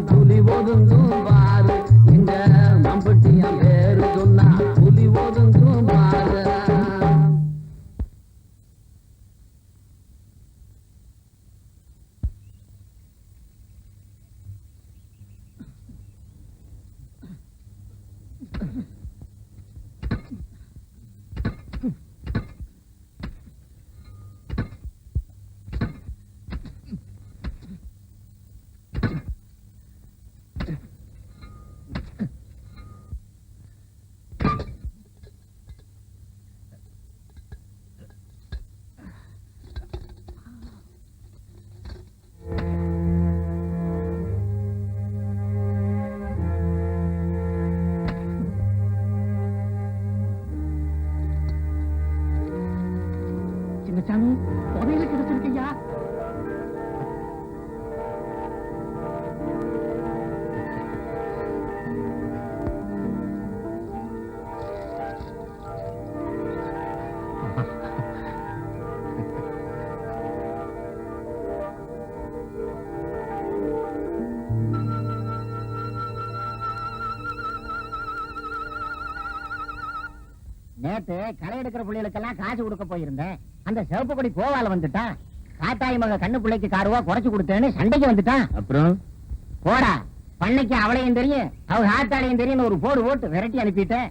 புலி ஒதுங்கும் பாரு இந்த மம்பட்டிய பேரு சொன்னா புலி ஒதுங்கும் பாரு. சின்னசாமி புதையில கிடைச்சிருக்கையா? நேத்து களை எடுக்கிற பிள்ளைகளுக்கெல்லாம் காசு கொடுக்க போயிருந்தேன். அந்த சிவப்பு கொடி கோவால வந்துட்டான். காட்டாயி மக கண்ணு பிள்ளைக்கு காருவா குறைச்சு கொடுத்தேன்னு சண்டைக்கு வந்துட்டான். அப்புறம் போடா, பண்ணைக்கு அவளையும் தெரியும் அவ ஆத்தாளையும் தெரியும் ஒரு போடு போட்டு விரட்டி அனுப்பிட்டேன்.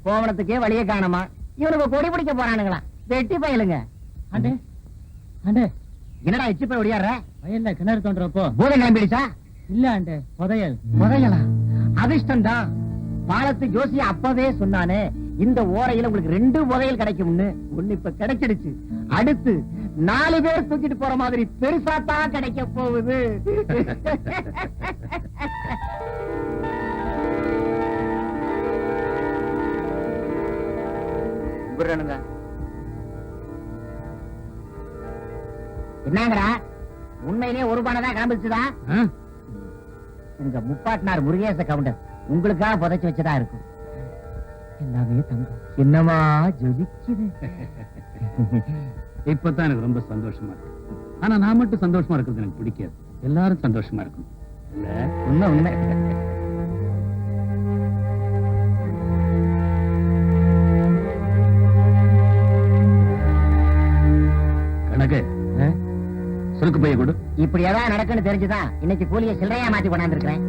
கோவணத்துக்கே வழியே காணமா. இவனுக்கு கொடி பிடிக்க போறானுங்களா? வெட்டி பயலுங்க. ஆண்டே ஆண்டே, என்னடா எச்சு போய் ஒடியாடுற? வயல்ல கிணறு தோன்றப்போ பூதம் கிளம்பிடுச்சா? இல்ல ஆண்டே, புதையல். புதையலா? அதிர்ஷ்டம் தான். பாலத்து ஜோசிய அப்பவே சொன்னானே, இந்த ஓரையில உங்களுக்கு 2 புதையல் கிடைக்கும்னு. ஒண்ணு இப்ப கிடைச்சிடுச்சு. அடுத்து 4 பேர் தூக்கிட்டு போற மாதிரி பெருசாத்தான் கிடைக்க போகுது. என்னங்கடா, உண்மையிலேயே ஒரு பானதான் கிளம்பிச்சுதா? உங்க முப்பாட்டினார் முருகேச கவுண்டர் உங்களுக்காக புதைச்சு வச்சதா இருக்கும். எல்லாமே தங்கம். என்னமா ஜொலிக்குது. இப்பதான் எனக்கு ரொம்ப சந்தோஷமா இருக்கு. ஆனா நான் மட்டும் சந்தோஷமா இருக்கிறது எனக்கு பிடிக்காது. எல்லாரும் சந்தோஷமா இருக்கணும். உண்மை உண்மை. கணக்கு சுருக்கு பைய கொடு. இப்படி ஏதாவது நடக்குன்னு தெரிஞ்சுதான் இன்னைக்கு கூலியை சில்லறையா மாத்தி கொண்டாந்துருக்கிறேன்.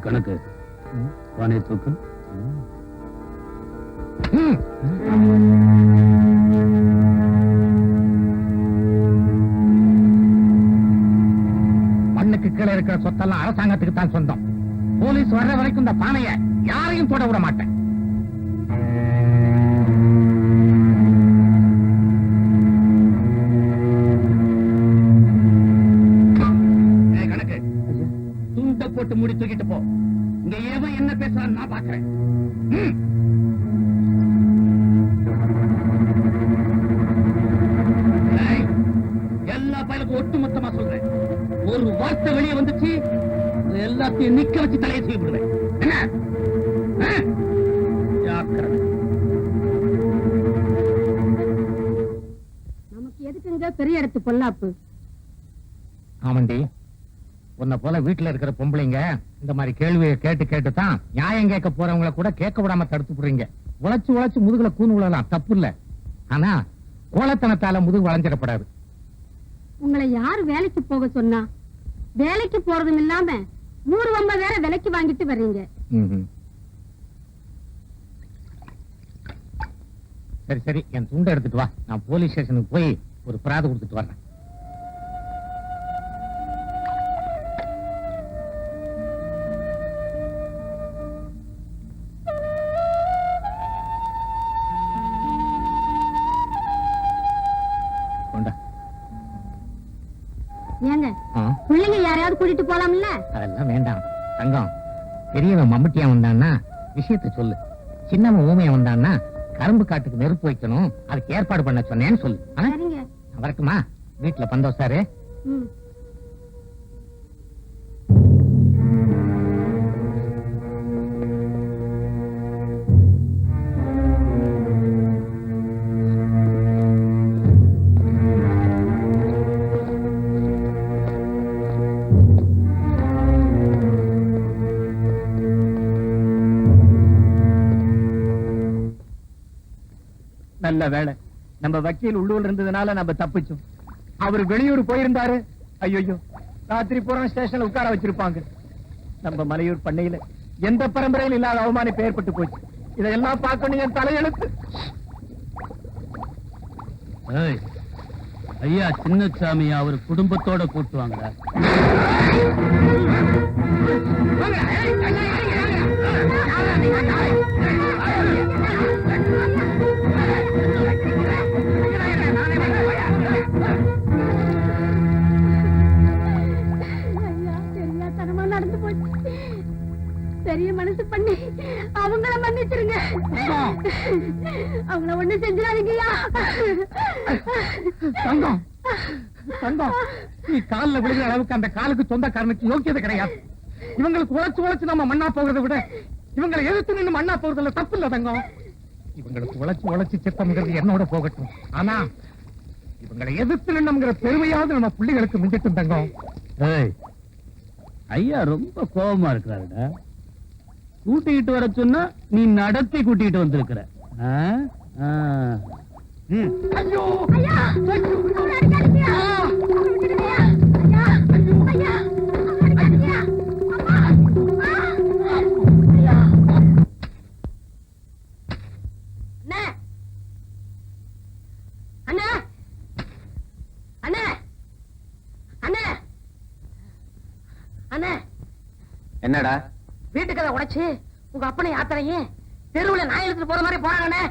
கணக்கு பானை தூக்கு. மண்ணுக்கு கீழே இருக்கிற சொத்தெல்லாம் அரசாங்கத்துக்கு தான் சொந்தம். போலீஸ் வர்ற வரைக்கும் இந்த பானைய யாரையும் தொட விட மாட்டேன். கணக்கு துண்ட போட்டு முடி தூக்கிட்டு போ. இங்க ஏவன் என்ன பேசுறான்னு நான் பாக்குறேன். எல்லா பயலுக்கும் ஒட்டுமொத்தமா சொல்றேன், ஒரு வார்த்தை வெளியே வந்துச்சு எல்லாத்தையும் நிக்க வச்சு தலையை செய்ய விடுவேன். நமக்கு எதுக்குங்க பெரிய இடத்து பொல்லாப்பு? ஆமண்டி, உன்னை போல வீட்டுல இருக்கிற பொம்பளைங்க இந்த மாதிரி கேள்வியை கேட்டு கேட்டுதான் நியாயம் கேட்க போறவங்களை கூட கேட்க விடாம தடுத்து போடுறீங்க. உழைச்சு உழைச்சு முதுகுல கூணு விழலாம், தப்பு இல்ல. ஆனா கோலத்தனத்தால முதுகு வளைஞ்சிடப்படாது. உங்களை யாரு வேலைக்கு போக சொன்னா? வேலைக்கு போறதும் இல்லாம ஊர்வம்ப வேற விலைக்கு வாங்கிட்டு வர்றீங்க. சரி சரி, என் துண்டை எடுத்துட்டு வா. நான் போலீஸ் ஸ்டேஷனுக்கு போய் ஒரு பிராது கொடுத்துட்டு வர்றேன். ஏங்க ஆ, பிள்ளைங்க யாரையாவது கூட்டிட்டு போலாம்ல? அதெல்லாம் வேண்டாம் தங்கம். பெரியவன் மம்பட்டியா வந்தான்னா விஷயத்த சொல்லு. சின்னவன் ஊமையா வந்தான்னா கரும்பு காட்டுக்கு நெருப்பு வைக்கணும், அதுக்கு ஏற்பாடு பண்ண சொன்னேன்னு சொல்லு. ஆ? சரிங்க. நான் வரட்டுமா? வீட்டுல பந்தோசாரு. ம். நல்ல வேலை, நம்ம வக்கீல் உள்ளூர்ல இருந்ததுனால நம்ம தப்பிச்சோம். அவர் வெளியூர் போயிருந்தாரு, ஐயோ ராத்திரி பூரா ஸ்டேஷன்ல உட்கார வச்சிருப்பாங்க. நம்ம மலையூர் பண்ணையில எந்த பரம்பரையில் இல்லாத அவமானம் ஏற்பட்டு போச்சு. இதெல்லாம் பார்க்கணும் என் தலையெழுத்து. ஐயா சின்னசாமி அவர் குடும்பத்தோட கூட்டுவாங்க. ஐயா, தெரியாத்தனமா நடந்து போச்சு. பெரிய மனசு பண்ணி அவங்கள மன்னிச்சிருங்க. அவங்கள ஒண்ணு செஞ்சிடாதீங்கய்யா. தங்கம் தங்கம், நீ காலில் விழுகிற அளவுக்கு அந்த காலுக்கு சொந்தக்காரனுக்கு யோக்கியதை கிடையாது. இவங்களுக்கு உழைச்சு நம்ம மண்ணா போகிறத விட இவங்களை எதிர்த்து நின்று மண்ணா போறதுல தப்பு இல்ல தங்கம். இவங்களுக்கு உழைச்சு சித்தம்ங்கிறது என்னோட போகட்டும். ஆனா இவங்களை எதிர்த்து நின்னுங்கிற பெருமையாவது நம்ம பிள்ளைகளுக்கு மிஞ்சிட்டும் தங்கம். ஐயா ரொம்ப கோபமா இருக்கிறாருடா. கூட்டிட்டு வர சொன்னா நீ நடத்தி கூட்டிட்டு வந்திருக்கிற. ஐயோ ஐயா, அவங்கள அடிக்காதீங்கய்யா. அவங்கள விட்டுடுங்கய்யா. ஐயா, ஐயா, அவங்கள அடிக்காதீங்கய்யா. அம்மா, ஐயா. அண்ணே, அண்ணே, அண்ணே, அண்ணே, என்னடா வீட்டுக்கதை உடைச்சு உங்க அப்பனை யாத்திரையும் தெருவுல நாய் எடுத்துட்டு போற மாதிரி போறாங்கண்ணே.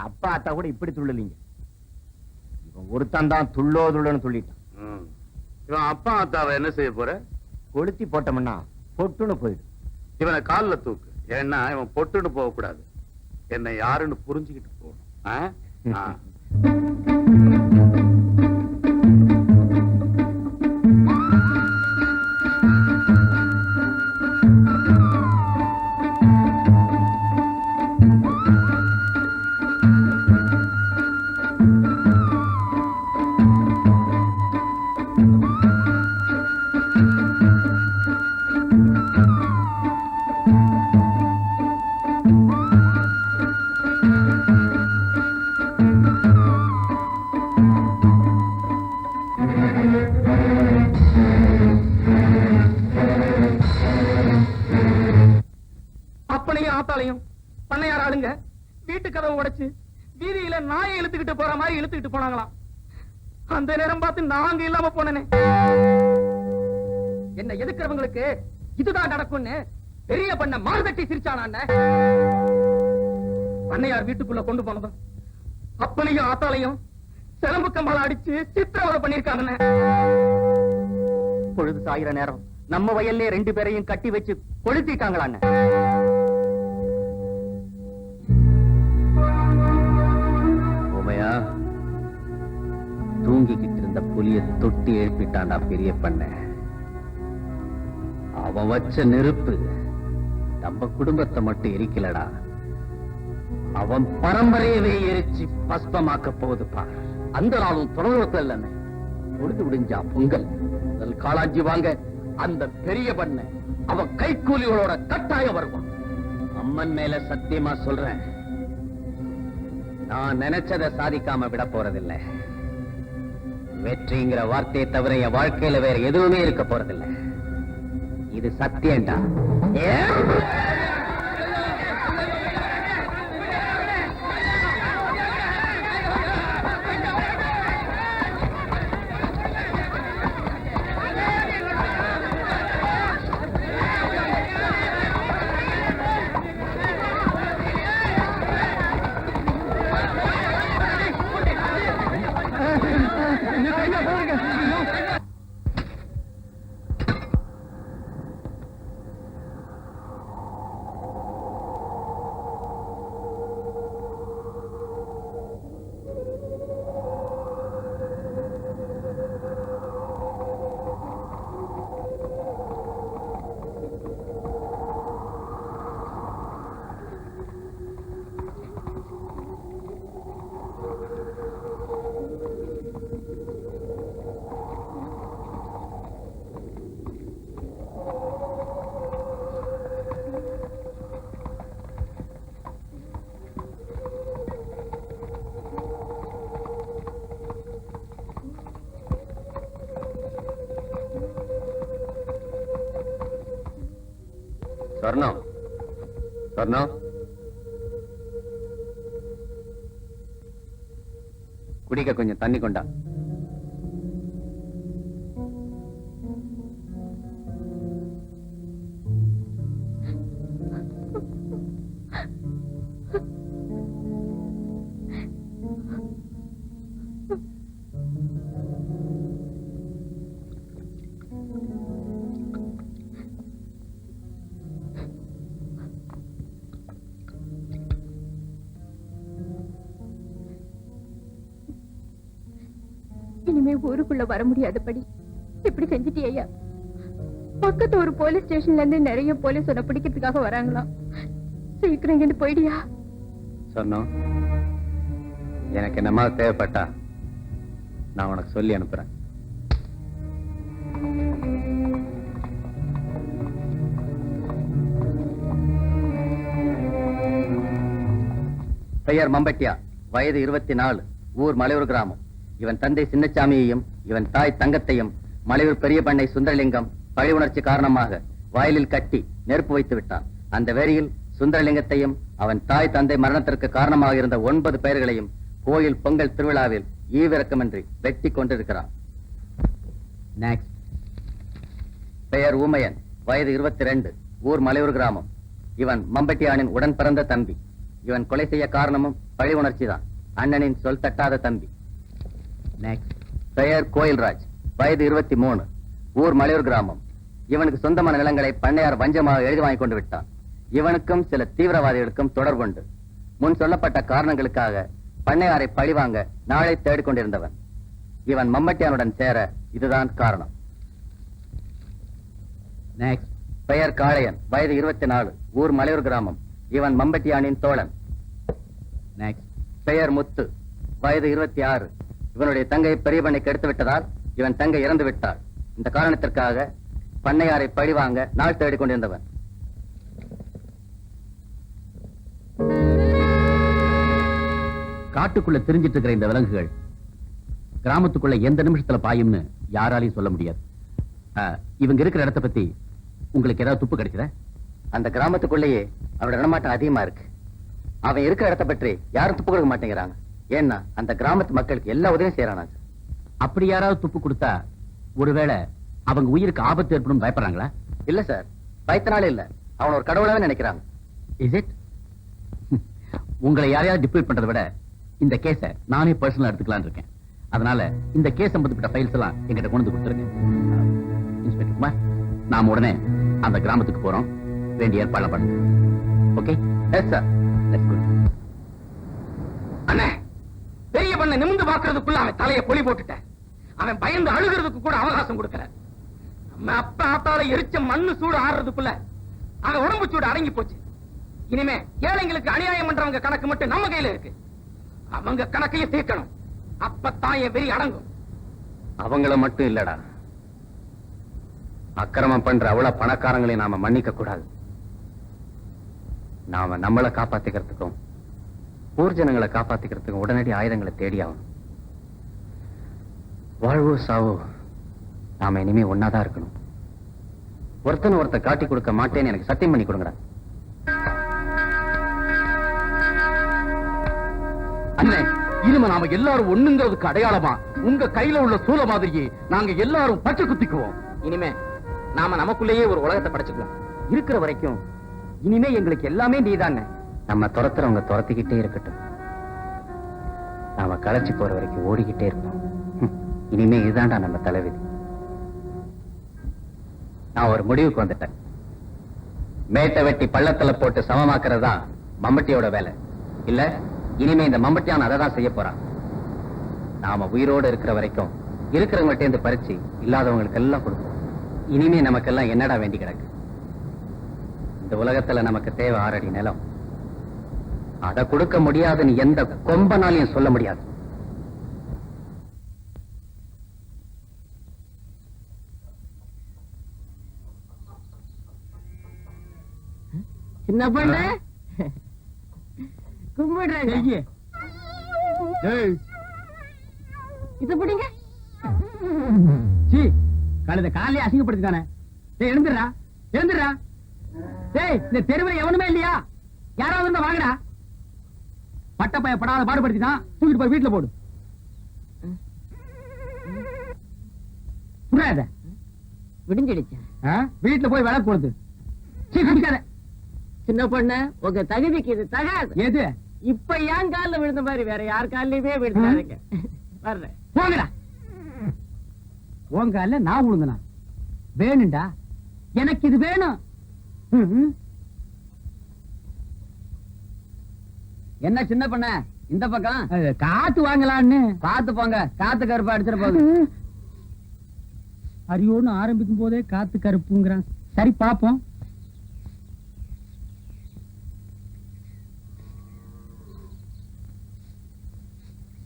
அப்பா அத்தா கூட இப்படி துள்ளலீங்க. இவன் ஒருத்தன் தான் துள்ளோதுள்ளன்னு சொல்லிட்டான். இவன் அப்பா அத்தாவை என்ன செய்ய போற? கொளுத்தி போட்டோம்னா பொட்டுன்னு போயிடும். இவனை கால்ல தூக்கு. ஏன்னா இவன் பொட்டுன்னு போக கூடாது. என்னை யாருன்னு புரிஞ்சுக்கிட்டு போகணும். அப்பனையும் ஆத்தாலையும் பண்ணையார் ஆளுங்க வீட்டு கதவை உடைச்சு வீதியில நாயை இழுத்துக்கிட்டு போற மாதிரி இழுத்துக்கிட்டு போனாங்களாம். அந்த நேரம் பார்த்து நாங்க இல்லாம போனேனே. என்ன எதுக்குறவங்களுக்கு இதுதான் நடக்கும்னு பெரிய பண்ண மாறுதட்டி சிரிச்சான பண்ணையார் வீட்டுக்குள்ள கொண்டு போனதும் அப்பனையும் ஆத்தாலையும் சிலம்பு கம்பளம் அடிச்சு சித்திரவதை பண்ணிருக்காங்கண்ணே. பொழுது சாயிர நேரம் நம்ம வயல்ல 2 பேரையும் கட்டி வச்சு கொளுத்திட்டாங்களாண்ணே. உமையா, தூங்கிக்கிட்டு இருந்த புலிய தொட்டி எழுப்பிட்டான்டா பெரிய பண்ண. அவன் வச்ச நெருப்பு நம்ம குடும்பத்தை மட்டும் எரிக்கலடா, அவன் பரம்பரையவே எரிச்சு பஸ்பமாக்க போகுது பார். அந்த நாளும் தொடர்பு இல்லைன்னு பொழுது விடிஞ்சா பொங்கல் காளாஞ்சி வாங்க அந்த பெரிய பண்ண அவன் கைக்கூலிகளோட கட்டாயம் வருவான். அம்மன் மேல சத்தியமா சொல்றேன், நான் நினைச்சதை சாதிக்காம விட போறதில்லை. வெற்றிங்கிற வார்த்தையை தவிர என் வாழ்க்கையில வேற எதுவுமே இருக்க போறதில்லை. இது சத்தியம்டா. சொர்ணம், சொர்ணம், குடிக்க கொஞ்சம் தண்ணி கொண்டா. இனிமே ஊருக்குள்ள வர முடியாதபடி இப்படி செஞ்சிட்டியா? பக்கத்து ஒரு போலீஸ் ஸ்டேஷன்ல இருந்து நிறைய போலீஸ் உன்னை பிடிக்கிறதுக்காக வராங்களாம். சீக்கிரம் இங்கிட்டு போயிடியா. சொன்னோம், எனக்கு என்னமா தேவைப்பட்டா நான் உனக்கு சொல்லி அனுப்புறேன். பெயர் மம்பட்டியா, வயது 24, ஊர் மலையூர் கிராமம். இவன் தந்தை சின்னச்சாமியையும் இவன் தாய் தங்கத்தையும் மலையூர் பெரிய பண்ணை சுந்தரலிங்கம் பழி உணர்ச்சி காரணமாக வயலில் கட்டி நெருப்பு வைத்து விட்டான். அந்த வேரியில் சுந்தரலிங்கத்தையும் அவன் தாய் தந்தை மரணத்திற்கு காரணமாக இருந்த 9 பெயர்களையும் கோயில் பொங்கல் திருவிழாவில் ஈவிரக்கமின்றி வெட்டி கொண்டிருக்கிறான். பெயர் ஊமையன், வயது 22, ஊர் மலையூர் கிராமம். இவன் மம்பட்டியானின் உடன் பிறந்த தம்பி. இவன் கொலை செய்ய காரணமும் பழி உணர்ச்சி தான். அண்ணனின் சொல் தட்டாத தம்பி. பெயர் கோயில்ராஜ், வயது 23, ஊர் மலையூர் கிராமம். இவனுக்கு சொந்தமான நிலங்களை பண்ணையார் வஞ்சமாக எழுதி வாங்கி கொண்டு விட்டான். இவனுக்கும் சில தீவிரவாதிகளுக்கும் தொடர்புண்டு. முன் சொல்லப்பட்ட காரணங்களுக்காக பண்ணையாரை பழிவாங்க நாளை தேடிக்கொண்டிருந்தவன். இவன் மம்பட்டியானுடன் சேர இதுதான் காரணம். பெயர் காளையன், வயது 24, ஊர் மலையூர் கிராமம். இவன் மம்பட்டியானின் தோழன். பெயர் முத்து, வயது 26. இவனுடைய தங்கை பெரிய பண்ணை கெடுத்து விட்டதால் இவன் தங்கை இறந்து விட்டாள். இந்த காரணத்திற்காக பண்ணையாரை பழிவாங்க நாள் தேடிக் கொண்டிருந்தவன். காட்டுக்குள்ள தெரிஞ்சிட்டு இருக்கிற இந்த விலங்குகள் கிராமத்துக்குள்ள எந்த நிமிஷத்துல பாயும்னு யாராலையும் சொல்ல முடியாது. இவங்க இருக்கிற இடத்தை பத்தி உங்களுக்கு ஏதாவது துப்பு கிடைச்சத? அந்த கிராமத்துக்குள்ளேயே அவனோட நடமாட்டம் அதிகமா இருக்கு. அவன் இருக்கிற இடத்தை பற்றி யாரும் துப்பு கொடுக்க மாட்டேங்கிறாங்க. ஏன்னா அந்த கிராமத்து மக்களுக்கு எல்லா உதவியும் செய்யறாங்க. அப்படி யாராவது துப்பு கொடுத்தா ஒருவேளை அவங்க உயிருக்கு ஆபத்து ஏற்படும் பயப்படுறாங்களா? இல்ல சார், பயத்தினாலே இல்ல, அவன் ஒரு கடவுளாவே நினைக்கிறாங்க. Is it? உங்களை யாரையாவது டிப்ளீட் பண்றதை விட இந்த கேஸ நானே பர்சனலா எடுத்துக்கலாம்னு இருக்கேன். அதனால இந்த கேஸ் சம்பந்தப்பட்ட ஃபைல்ஸ் எல்லாம் எங்கிட்ட கொண்டு வந்து கொடுத்துருங்க. இன்ஸ்பெக்டர் குமார், நாம உடனே அந்த கிராமத்துக்கு போறோம். வேண்டிய ஏற்பாடு பண்ணுங்க. Okay? Yes sir. Let's go. அண்ணே, பெரிய பண்ண நிமிந்து பாக்குறதுக்குள்ள அவன் தலைய பொலி போட்டுட்டேன். அவன் பயந்து அழுகிறதுக்கு கூட அவகாசம் கொடுக்கல. நம்ம அப்பா ஆத்தால எரிச்ச மண்ணு சூடு ஆடுறதுக்குள்ள அவன் உடம்பு சூடு அடங்கி போச்சு. இனிமே ஏழைங்களுக்கு அநியாயம் பண்றவங்க கணக்கு மட்டும் நம்ம கையில இருக்கு. அவங்க கணக்கையும் தீர்க்கணும். அப்பத்தான் என் வெறி அடங்கும். அவங்கள மட்டும் இல்லடா, அக்கிரமம் பண்ற அவ்வளவு பணக்காரங்களையும் நாம மன்னிக்க கூடாது. நாம நம்மளை காப்பாத்திக்கிறதுக்கும் ஊர் ஜனங்களை காப்பாத்திக்கிறதுக்கும் உடனடி ஆயுதங்களை தேடி ஆகணும். வாழ்வோ சாவோ நாம இனிமே ஒன்னாதான் இருக்கணும். ஒருத்தன் ஒருத்த காட்டி கொடுக்க மாட்டேன்னு எனக்கு சத்தியம் பண்ணி கொடுங்கடா. அண்ணே, இனிமே நாம எல்லாரும் ஒண்ணுங்கிறதுக்கு அடையாளமா உங்க கையில உள்ள சூல மாதிரியே நாங்க எல்லாரும் பச்சை குத்திக்குவோம். இனிமே நாம நமக்குள்ளேயே ஒரு உலகத்தை படைச்சுக்கலாம். இருக்கிற வரைக்கும் இனிமே எங்களுக்கு எல்லாமே நீதானே. நம்ம துரத்துறவங்க துரத்திக்கிட்டே இருக்கட்டும். நாம களைச்சு போற வரைக்கும் ஓடிக்கிட்டே இருப்போம். இனிமே இதுதான்டா நம்ம தலைவிதி. நான் ஒரு முடிவுக்கு வந்துட்டேன். மேட்டை வெட்டி பள்ளத்துல போட்டு சமமாக்குறதா மம்பட்டியோட வேலை இல்ல. இனிமே இந்த மம்பட்டியான் அதை தான் செய்ய போறான். நாம உயிரோடு இருக்கிற வரைக்கும் இருக்கிறவங்கள்ட்ட இருந்து பறிச்சு இல்லாதவங்களுக்கு எல்லாம் கொடுப்போம். இனிமே நமக்கெல்லாம் என்னடா வேண்டி கிடக்கு? இந்த உலகத்துல நமக்கு தேவை 6 அடி நிலம். அதை கொடுக்க முடியாதுன்னு எந்த கொம்பனாலையும் சொல்ல முடியாது. சின்ன பொண்ணு கும்பிடுறேன். இது பிடிங்க. கழுத காலையே அசிங்கப்படுத்திட்டானே. எழுந்துடுறா, எழுந்துடுறா. டேய், இந்த தெருவில் எவனுமே இல்லையா? யாராவது இருந்தா வாங்கடா. பட்டப்பைய படாத பாடுபடுத்திட்டான். தூக்கிட்டு போய் வீட்டுல போடு. புரியாத விடிஞ்சிடுச்சு. வீட்டுல போய் விளக்கு கொடுத்து குடிக்காத. சின்ன பொண்ணு, உங்க தகுதிக்கு இது தகாது. எது? இப்ப ஏன் காலில் விழுந்த மாதிரி வேற யார் காலிலுமே விழுந்தாருங்க. வர்றேன், போங்கடா. உன் கால நான் விழுந்தனா? வேணும்டா, எனக்கு இது வேணும். என்ன சின்ன பண்ண இந்த பக்கம் காத்து வாங்கலான்னு? காத்து போங்க, காத்து கருப்பு அடிச்சிட போகுது. அரியோன்னு ஆரம்பிக்கும் போதே காத்து கருப்புங்கிறான். சரி பாப்போம்.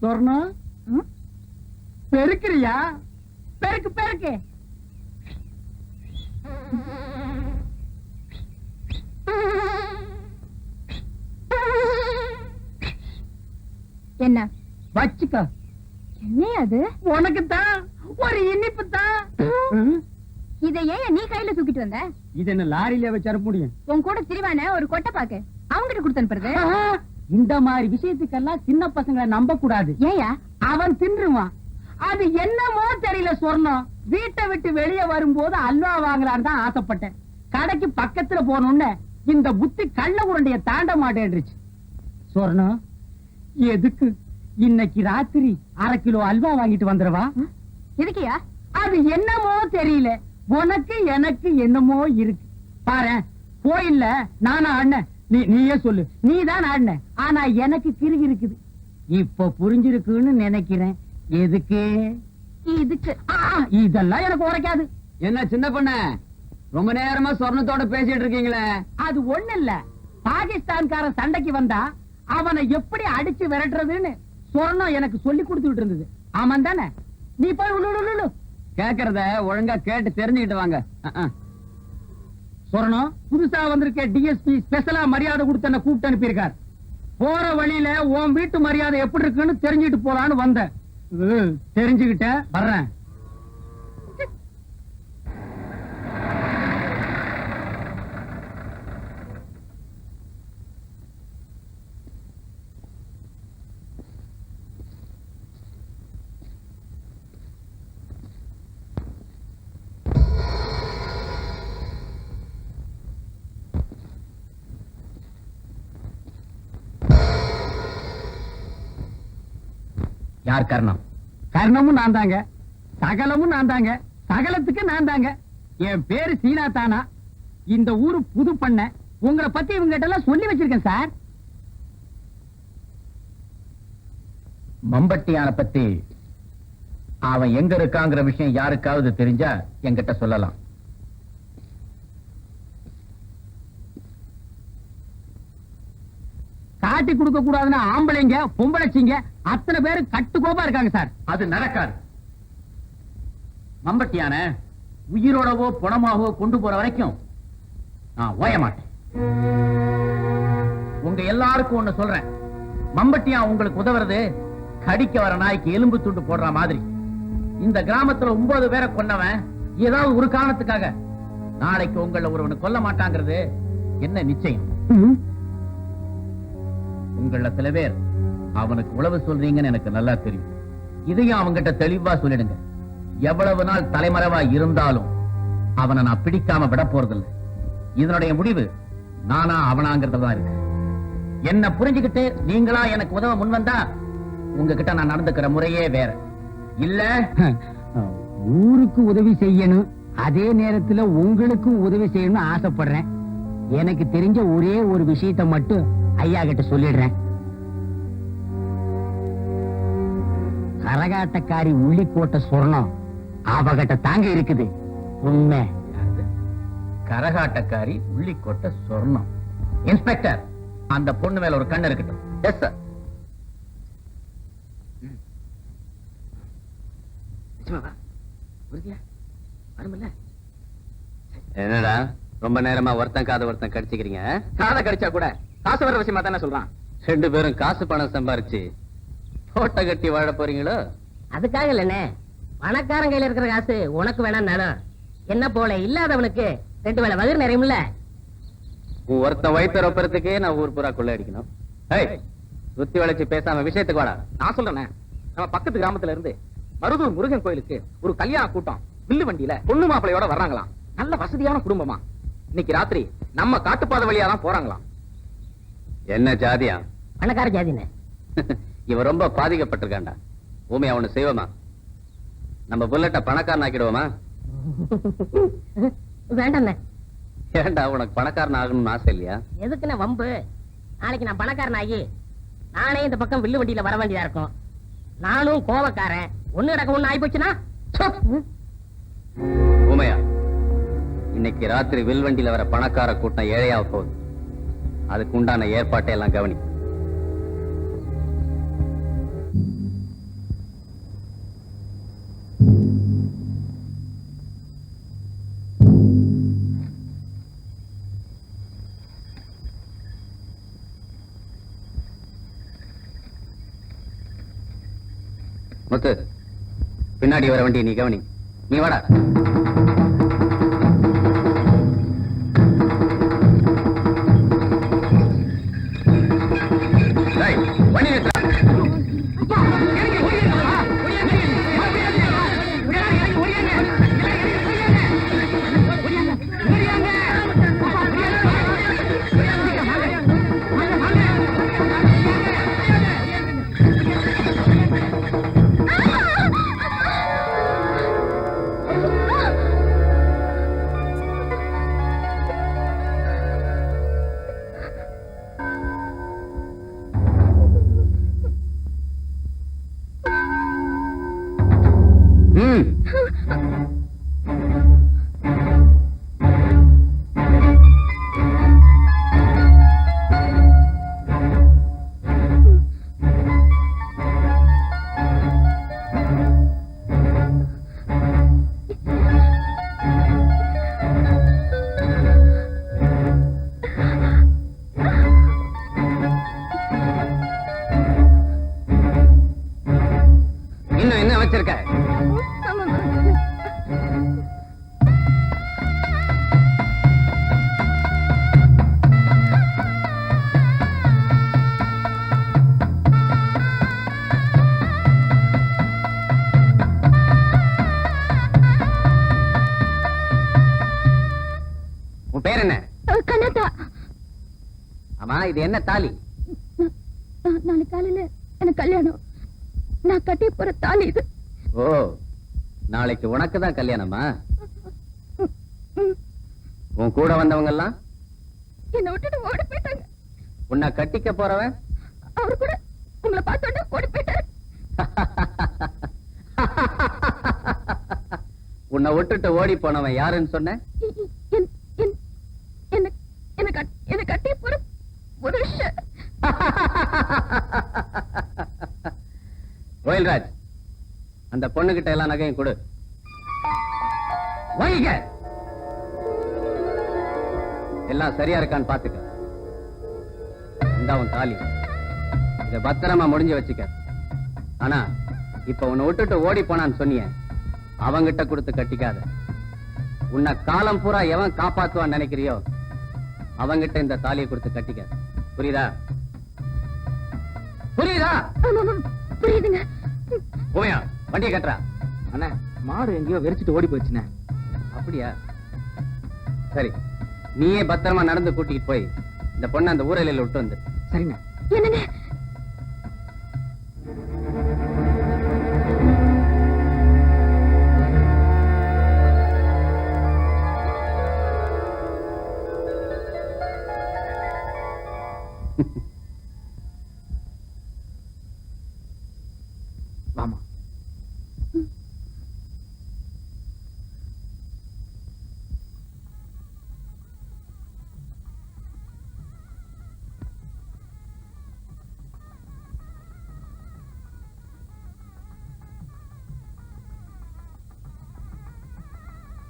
சொர்ணம், பெருக்கிறியா? பெருக்கு பெருக்கு. என்ன வச்சுக்க. என்ன அது? உனக்கு தான் ஒரு இனிப்பு தான். இதை ஏன் நீ கையில தூக்கிட்டு வந்த? இது என்ன லாரியில வச்சு அனுப்ப முடியும்? உன் கூட திரிவான ஒரு கொட்டை பாக்கு அவங்கிட்ட கொடுத்து அனுப்புறது. இந்த மாதிரி விஷயத்துக்கெல்லாம் சின்ன பசங்களை நம்ப கூடாது. ஏயா? அவன் தின்றுவான். அது என்னமோ தெரியல சொர்ணம். வீட்டை விட்டு வெளியே வரும்போது அல்வா வாங்கலான்னு தான் ஆசைப்பட்டேன். கடைக்கு பக்கத்துல போனோன்னு இந்த புத்தி கள்ள உருண்டைய தாண்ட மாட்டேன்றுச்சு. சொர்ணம், எதுக்கு இன்னைக்கு ராத்திரி 1/2 கிலோ அல்வா வாங்கிட்டு வந்துடவா? எதுக்கியா? அது என்னமோ தெரியல, உனக்கு எனக்கு என்னமோ இருக்கு. பாரு, கோயில்ல நானா ஆடின, நீயே சொல்லு. நீதான் ஆடின, ஆனா எனக்கு கிறுகி இருக்குது. இப்ப புரிஞ்சிருக்குன்னு நினைக்கிறேன். எதுக்கு? இதுக்கு. இதெல்லாம் எனக்கு உரைக்காது. என்ன சின்ன பொண்ண, ரொம்ப நேரமா சொர்ணத்தோட பேசிட்டு இருக்கீங்களே? அது ஒண்ணு இல்ல, பாகிஸ்தான்காரன் சண்டைக்கு வந்தா அவனை எப்படி அடிச்சு விரட்டுறதுன்னு சொர்ணம் எனக்கு சொல்லி கொடுத்துட்டு இருந்தது. ஆமாம் தானே? நீ போய் உள்ளு. கேக்குறத ஒழுங்கா கேட்டு தெரிஞ்சுக்கிட்டு வாங்க. சொர்ணம், புதுசா வந்திருக்க டிஎஸ்பி ஸ்பெஷலா மரியாதை கொடுத்து என்ன கூப்பிட்டு அனுப்பியிருக்கார். போற வழியில உன் வீட்டு மரியாதை எப்படி இருக்குன்னு தெரிஞ்சுட்டு போலான்னு வந்தேன். தெரிஞ்சுக்கிட்ட வர்றேன். யார் காரணம்? கர்ணமும் நான் தாங்க, சகலமும் நான் தாங்க, சகலத்துக்கு நான் தாங்க. என் பேரு சீனா தானா. இந்த ஊரு புது பண்ண. உங்களை பத்தி இவங்க கிட்ட எல்லாம் சொல்லி வச்சிருக்கேன் சார். மம்பட்டியான பத்தி அவன் எங்க இருக்காங்கிற விஷயம் யாருக்காவது தெரிஞ்சா என்கிட்ட சொல்லலாம். காட்டி கொடுக்க கூடாதுன்னு ஆம்பளைங்க பொம்பளைச்சிங்க அத்தனை பேரு கட்டுக்கோப்பா இருக்காங்க சார். அது நடக்காது. மம்பட்டியான உயிரோடவோ பணமாகவோ கொண்டு போற வரைக்கும் நான் ஓய மாட்டேன். உங்க எல்லாருக்கும் ஒண்ணு சொல்றேன், மம்பட்டியா உங்களுக்கு உதவுறது கடிக்க வர நாய்க்கு எலும்பு துண்டு போடுற மாதிரி. இந்த கிராமத்துல 9 பேரை கொன்னவன் ஏதாவது ஒரு காரணத்துக்காக நாளைக்கு உங்களை ஒருவனை கொல்ல மாட்டாங்கிறது என்ன நிச்சயம்? உங்கள சில பேர் அவனுக்கு உளவு சொல்றீங்கன்னு எனக்கு நல்லா தெரியும். இதையும் அவங்கிட்ட தெளிவா சொல்லிடுங்க. எவ்வளவு நாள் தலைமறைவா இருந்தாலும் அவனை நான் பிடிக்காம விட போறதில்லை. இதனுடைய முடிவு நானா அவனாங்கிறதுதான் இருக்கு. என்ன புரிஞ்சுக்கிட்டு நீங்களா எனக்கு உதவ முன் வந்தா உங்ககிட்ட நான் நடந்துக்கிற முறையே வேற. இல்ல ஊருக்கு உதவி செய்யணும், அதே நேரத்துல உங்களுக்கும் உதவி செய்யணும்னு ஆசைப்படுறேன். எனக்கு தெரிஞ்ச ஒரே ஒரு விஷயத்தை மட்டும் ஐயா கிட்ட சொல்லிடுறேன். கரகாட்டக்காரி உள்ளிக்கோட்டை சொர்ணம் அவகிட்ட தாங்க இருக்குது. உண்மை. கரகாட்டக்காரி உள்ளிக்கோட்டை சொர்ணம். இன்ஸ்பெக்டர், அந்த பொண்ணு மேல ஒரு கண்ணு இருக்கட்டும். Yes sir. என்னடா ரொம்ப நேரமா ஒருத்தன் காதை ஒருத்தன் கடிச்சுக்கிறீங்க? காதை கடிச்சா கூட காசு வர விஷயமா தானே சொல்றான். 2 பேரும் காசு பணம் சம்பாரிச்சு போட்ட கட்டி வாழ போறீங்களோ? அதுக்காக இல்லண்ணே, பணக்காரன் கையில இருக்கிற காசு உனக்கு வேணா நானும் என்ன போல இல்லாதவனுக்கு 2 வேளை வயிறு நிறையும்ல. ஒருத்தன் வயிற்று ரொப்பறதுக்கே நான் ஊர் பூரா கொள்ளை அடிக்கணும். சுத்தி வளைச்சு பேசாம விஷயத்துக்கு வாடா. நான் சொல்றேனே, நம்ம பக்கத்து கிராமத்துல இருந்து மருதூர் முருகன் கோயிலுக்கு ஒரு கல்யாண கூட்டம் வில்லு வண்டியில பொண்ணு மாப்பிளையோட வர்றாங்களாம். நல்ல வசதியான குடும்பமா. இன்னைக்கு ராத்திரி நம்ம காட்டுப்பாதை வழியா தான் போறாங்களாம். என்ன ஜாதியா? பணக்கார ஜாதினே. இவன் ரொம்ப பாதிக்கப்பட்டிருக்காண்டா. ஊமையா ஒண்ணு செய்வோமா? நம்ம புல்லட்ட பணக்காரன் ஆக்கிடுவோமா? வேண்டாண்ணே. ஏண்டா, உனக்கு பணக்காரன் ஆகணும்னு ஆசை இல்லையா? எதுக்குண்ணே வம்பு? நாளைக்கு நான் பணக்காரன் ஆகி நானே இந்த பக்கம் வில்லு வண்டியில வர வேண்டியதா இருக்கும். நானும் கோவக்காரன் ஒண்ணு நடக்க ஒண்ணு ஆகி போச்சுன்னா. ஊமையா, இன்னைக்கு ராத்திரி வில்வண்டியில வர பணக்கார கூட்டம் ஏழையாக போகுது. அதுக்கு உண்டான ஏற்பாட்டை எல்லாம் கவனி. முத்து, பின்னாடி வர வண்டி நீ கவனி. நீ வாடா. வண்டி நிறுத்து. இன்னும் என்ன வச்சிருக்க? உன் பேர் என்ன? கண்ணாத்தா. ஆமா, இது என்ன தாலி? நாளைக்கு காலையில எனக்கு கல்யாணம். நான் கட்டி போற தாலி இது. ஓ, நாளைக்கு உனக்கு தான் கல்யாணமா? உன் கூட வந்தவங்க எல்லாம் என்ன விட்டுட்டு ஓடி போயிட்டாங்க. உன்னை கட்டிக்க போறவன் அவரு கூட உங்களை பார்த்தோன்னே ஓடி போயிட்டாரு. உன்னை விட்டுட்டு ஓடி போனவன் யாருன்னு சொன்ன? என்ன கட்டி போற புருஷன். கோயில்ராஜ், அந்த பொண்ணுகிட்ட எல்லாம் நகையும் கொடு. வாங்கிக்க. எல்லாம் சரியா இருக்கான்னு பாத்துக்க. இந்த உன் தாலி, இத பத்திரமா முடிஞ்சு வச்சுக்க. ஆனா இப்ப உன்னை விட்டுட்டு ஓடி போனான்னு சொன்னிய, அவங்கிட்ட கொடுத்து கட்டிக்காத. உன்னை காலம் பூரா எவன் காப்பாத்துவான்னு நினைக்கிறியோ அவங்கிட்ட இந்த தாலியை கொடுத்து கட்டிக்க. புரியுதா? புரியுதா? புரியுதுங்க. ஓயா, வண்டியை கட்டுறா. அண்ணா, மாடு எங்கேயோ வெறிச்சிட்டு ஓடி போச்சுண்ணே. அப்படியா? சரி, நீயே பத்திரமா நடந்து கூட்டிட்டு போய் இந்த பொண்ணை அந்த ஊரலையில விட்டு வந்து. சரிண்ணா. என்னங்க? வாமா.